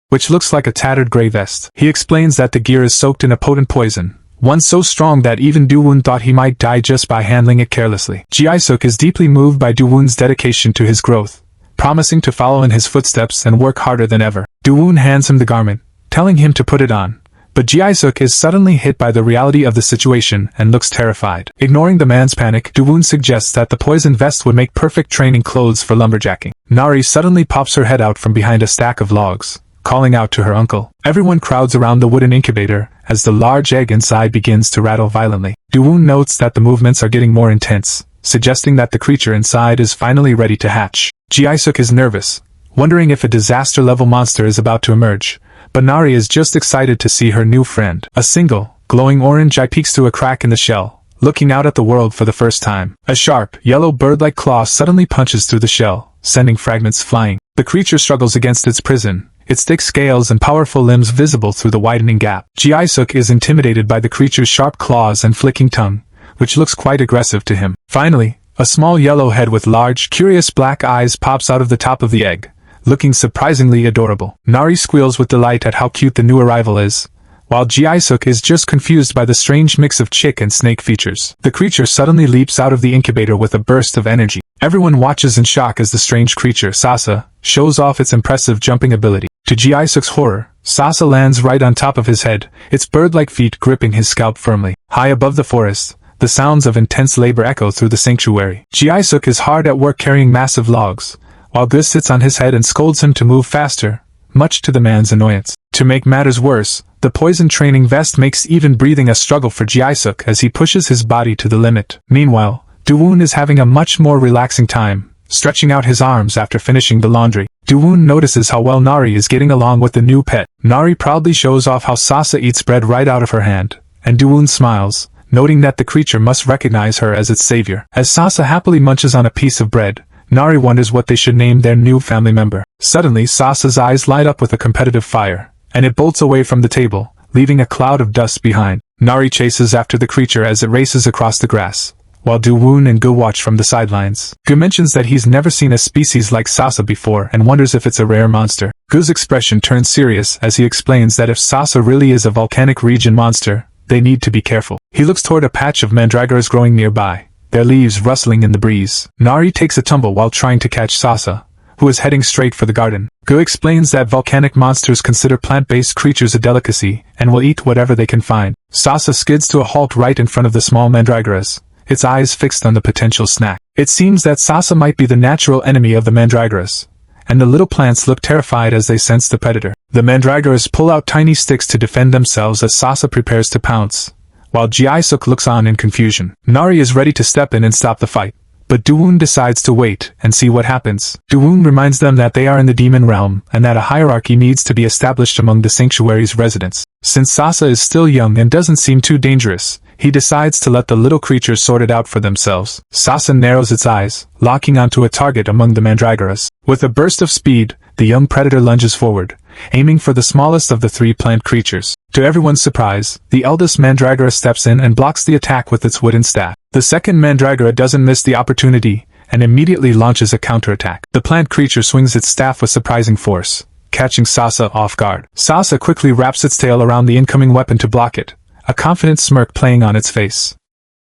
which looks like a tattered gray vest. He explains that the gear is soaked in a potent poison, one so strong that even Do-woon thought he might die just by handling it carelessly. Ji-isuk is deeply moved by Do-woon's dedication to his growth, promising to follow in his footsteps and work harder than ever. Do-woon hands him the garment, telling him to put it on, but Ji-isuk is suddenly hit by the reality of the situation and looks terrified. Ignoring the man's panic, Do-woon suggests that the poison vest would make perfect training clothes for lumberjacking. Nari suddenly pops her head out from behind a stack of logs, calling out to her uncle. Everyone crowds around the wooden incubator as the large egg inside begins to rattle violently. Do-woon notes that the movements are getting more intense, suggesting that the creature inside is finally ready to hatch. Ji-isuk is nervous, wondering if a disaster-level monster is about to emerge, but Nari is just excited to see her new friend. A single, glowing orange eye peeks through a crack in the shell, looking out at the world for the first time. A sharp, yellow bird-like claw suddenly punches through the shell, sending fragments flying. The creature struggles against its prison, its thick scales and powerful limbs visible through the widening gap. Ji-isuk is intimidated by the creature's sharp claws and flicking tongue, which looks quite aggressive to him. Finally, a small yellow head with large, curious black eyes pops out of the top of the egg, looking surprisingly adorable. Nari squeals with delight at how cute the new arrival is, while Ji-isuk is just confused by the strange mix of chick and snake features. The creature suddenly leaps out of the incubator with a burst of energy. Everyone watches in shock as the strange creature, Sasa, shows off its impressive jumping ability. To Ji-isuk's horror, Sasa lands right on top of his head, its bird-like feet gripping his scalp firmly. High above the forest, the sounds of intense labor echo through the sanctuary. Ji-isuk is hard at work carrying massive logs, while Gu sits on his head and scolds him to move faster, much to the man's annoyance. To make matters worse, the poison training vest makes even breathing a struggle for Ji-isuk as he pushes his body to the limit. Meanwhile, Do-woon is having a much more relaxing time, stretching out his arms after finishing the laundry. Do-woon notices how well Nari is getting along with the new pet. Nari proudly shows off how Sasa eats bread right out of her hand, and Do-woon smiles, noting that the creature must recognize her as its savior. As Sasa happily munches on a piece of bread, Nari wonders what they should name their new family member. Suddenly, Sasa's eyes light up with a competitive fire, and it bolts away from the table, leaving a cloud of dust behind. Nari chases after the creature as it races across the grass, while Do-woon and Gu watch from the sidelines. Gu mentions that he's never seen a species like Sasa before and wonders if it's a rare monster. Gu's expression turns serious as he explains that if Sasa really is a volcanic region monster, they need to be careful. He looks toward a patch of mandragoras growing nearby, their leaves rustling in the breeze. Nari takes a tumble while trying to catch Sasa, who is heading straight for the garden. Gu explains that volcanic monsters consider plant-based creatures a delicacy and will eat whatever they can find. Sasa skids to a halt right in front of the small mandragoras, its eyes fixed on the potential snack. It seems that Sasa might be the natural enemy of the mandragoras, and the little plants look terrified as they sense the predator. The mandragoras pull out tiny sticks to defend themselves as Sasa prepares to pounce, while Ji-isuk looks on in confusion. Nari is ready to step in and stop the fight, but Dawoon decides to wait and see what happens. Dawoon reminds them that they are in the demon realm and that a hierarchy needs to be established among the sanctuary's residents. Since Sasa is still young and doesn't seem too dangerous, he decides to let the little creatures sort it out for themselves. Sasa narrows its eyes, locking onto a target among the mandragoras. With a burst of speed, the young predator lunges forward, aiming for the smallest of the 3 plant creatures. To everyone's surprise, the eldest mandragora steps in and blocks the attack with its wooden staff. The second mandragora doesn't miss the opportunity, and immediately launches a counterattack. The plant creature swings its staff with surprising force, catching Sasa off guard. Sasa quickly wraps its tail around the incoming weapon to block it, a confident smirk playing on its face.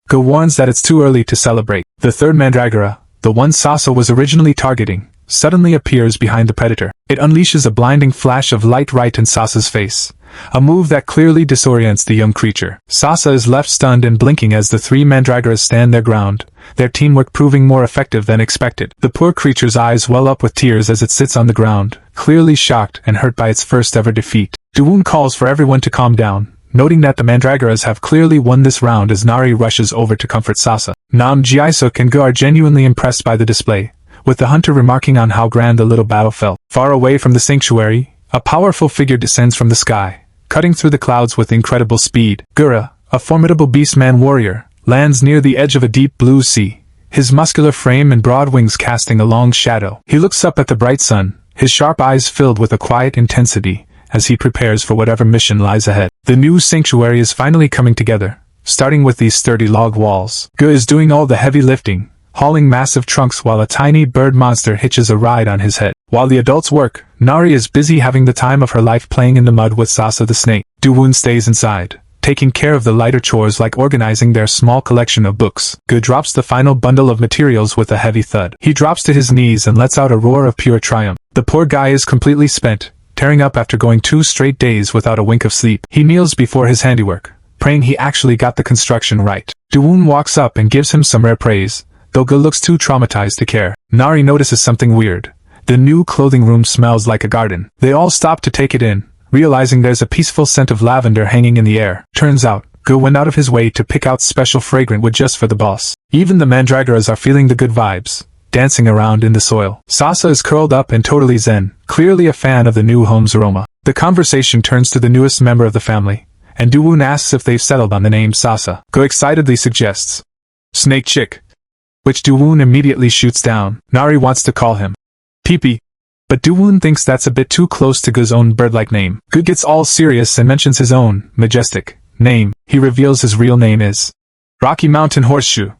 Go warns that it's too early to celebrate. The third mandragora, the one Sasa was originally targeting, suddenly appears behind the predator. It unleashes a blinding flash of light right in Sasa's face, a move that clearly disorients the young creature. Sasa is left stunned and blinking as the 3 mandragoras stand their ground, their teamwork proving more effective than expected. The poor creature's eyes well up with tears as it sits on the ground, clearly shocked and hurt by its first ever defeat. Dawoon calls for everyone to calm down, noting that the mandragoras have clearly won this round as Nari rushes over to comfort Sasa. Nam Jiaisuk and Gu are genuinely impressed by the display, with the hunter remarking on how grand the little battle felt. Far away from the sanctuary, a powerful figure descends from the sky, cutting through the clouds with incredible speed. Gura, a formidable beastman warrior, lands near the edge of a deep blue sea, his muscular frame and broad wings casting a long shadow. He looks up at the bright sun, his sharp eyes filled with a quiet intensity, as he prepares for whatever mission lies ahead. The new sanctuary is finally coming together, starting with these sturdy log walls. Gu is doing all the heavy lifting, hauling massive trunks while a tiny bird monster hitches a ride on his head. While the adults work, Nari is busy having the time of her life playing in the mud with Sasa the snake. Dawoon stays inside, taking care of the lighter chores like organizing their small collection of books. Gu drops the final bundle of materials with a heavy thud. He drops to his knees and lets out a roar of pure triumph. The poor guy is completely spent, tearing up after going 2 straight days without a wink of sleep. He kneels before his handiwork, praying he actually got the construction right. Dawoon walks up and gives him some rare praise, though Gu looks too traumatized to care. Nari notices something weird. The new clothing room smells like a garden. They all stop to take it in, realizing there's a peaceful scent of lavender hanging in the air. Turns out, Gu went out of his way to pick out special fragrant wood just for the boss. Even the mandragoras are feeling the good vibes, dancing around in the soil. Sasa is curled up and totally zen, clearly a fan of the new home's aroma. The conversation turns to the newest member of the family, and Dawoon asks if they've settled on the name Sasa. Gu excitedly suggests Snake Chick, which Dawoon immediately shoots down. Nari wants to call him Peepee, but Dawoon thinks that's a bit too close to Gu's own bird-like name. Gu gets all serious and mentions his own majestic name. He reveals his real name is Rocky Mountain Horseshoe,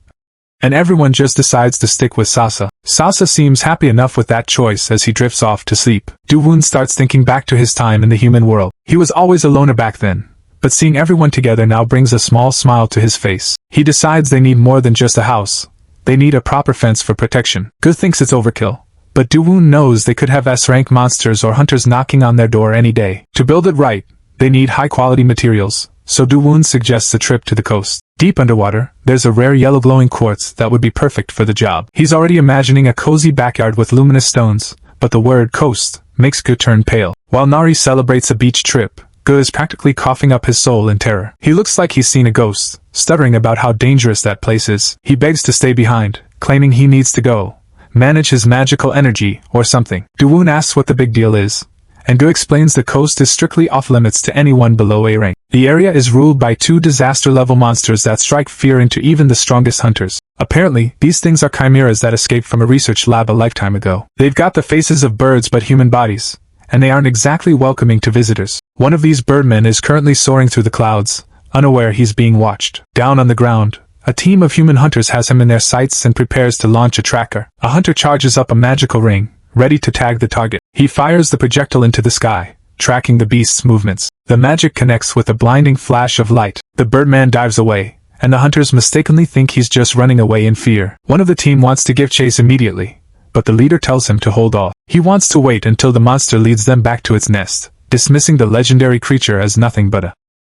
and everyone just decides to stick with Sasa. Sasa seems happy enough with that choice as he drifts off to sleep. Dawoon starts thinking back to his time in the human world. He was always a loner back then, but seeing everyone together now brings a small smile to his face. He decides they need more than just a house. They need a proper fence for protection. Gu thinks it's overkill, but Dawoon knows they could have S-rank monsters or hunters knocking on their door any day. To build it right, they need high-quality materials, so Dawoon suggests a trip to the coast. Deep underwater, there's a rare yellow glowing quartz that would be perfect for the job. He's already imagining a cozy backyard with luminous stones, but the word coast makes Gu turn pale. While Nari celebrates a beach trip, Gu is practically coughing up his soul in terror. He looks like he's seen a ghost, stuttering about how dangerous that place is. He begs to stay behind, claiming he needs to go manage his magical energy or something. Dawoon asks what the big deal is, and Gu explains the coast is strictly off-limits to anyone below A rank. The area is ruled by 2 disaster-level monsters that strike fear into even the strongest hunters. Apparently, these things are chimeras that escaped from a research lab a lifetime ago. They've got the faces of birds but human bodies, and they aren't exactly welcoming to visitors. One of these birdmen is currently soaring through the clouds, unaware he's being watched. Down on the ground, a team of human hunters has him in their sights and prepares to launch a tracker. A hunter charges up a magical ring, ready to tag the target. He fires the projectile into the sky, tracking the beast's movements. The magic connects with a blinding flash of light. The birdman dives away, and the hunters mistakenly think he's just running away in fear. One of the team wants to give chase immediately, but the leader tells him to hold off. He wants to wait until the monster leads them back to its nest, dismissing the legendary creature as nothing but a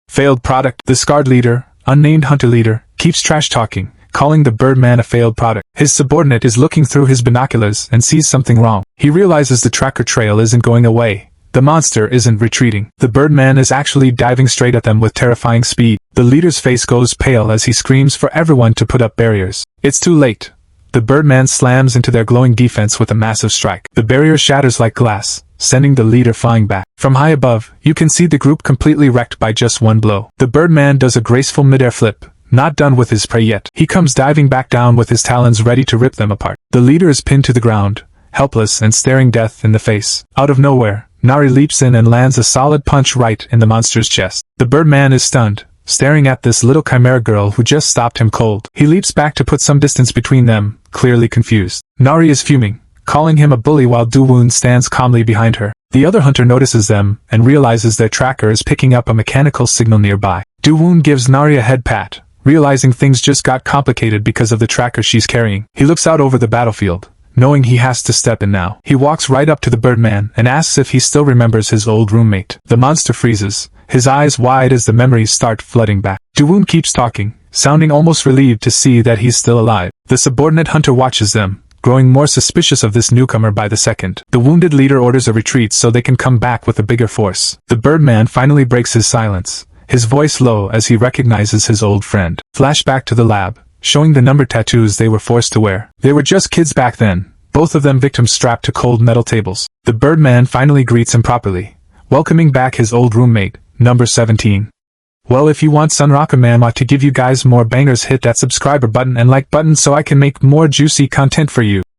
failed product. The scarred leader, unnamed hunter leader, keeps trash-talking, calling the birdman a failed product. His subordinate is looking through his binoculars and sees something wrong. He realizes the tracker trail isn't going away. The monster isn't retreating. The birdman is actually diving straight at them with terrifying speed. The leader's face goes pale as he screams for everyone to put up barriers. It's too late. The Birdman slams into their glowing defense with a massive strike. The barrier shatters like glass, sending the leader flying back. From high above, you can see the group completely wrecked by just one blow. The Birdman does a graceful mid-air flip, not done with his prey yet. He comes diving back down with his talons ready to rip them apart. The leader is pinned to the ground, helpless and staring death in the face. Out of nowhere, Nari leaps in and lands a solid punch right in the monster's chest. The Birdman is stunned, staring at this little chimera girl who just stopped him cold. He leaps back to put some distance between them, clearly confused. Nari is fuming, calling him a bully while Do-woon stands calmly behind her. The other hunter notices them and realizes their tracker is picking up a mechanical signal nearby. Do-woon gives Nari a head pat, realizing things just got complicated because of the tracker she's carrying. He looks out over the battlefield, knowing he has to step in now. He walks right up to the Birdman and asks if he still remembers his old roommate. The monster freezes, his eyes wide as the memories start flooding back. Do-woon keeps talking, sounding almost relieved to see that he's still alive. The subordinate hunter watches them, growing more suspicious of this newcomer by the second. The wounded leader orders a retreat so they can come back with a bigger force. The Birdman finally breaks his silence, his voice low as he recognizes his old friend. Flashback to the lab, showing the number tattoos they were forced to wear. They were just kids back then, both of them victims strapped to cold metal tables. The Birdman finally greets him properly, welcoming back his old roommate, number 17. Well, if you want Recap MANHUA to give you guys more bangers, hit that subscriber button and like button so I can make more juicy content for you.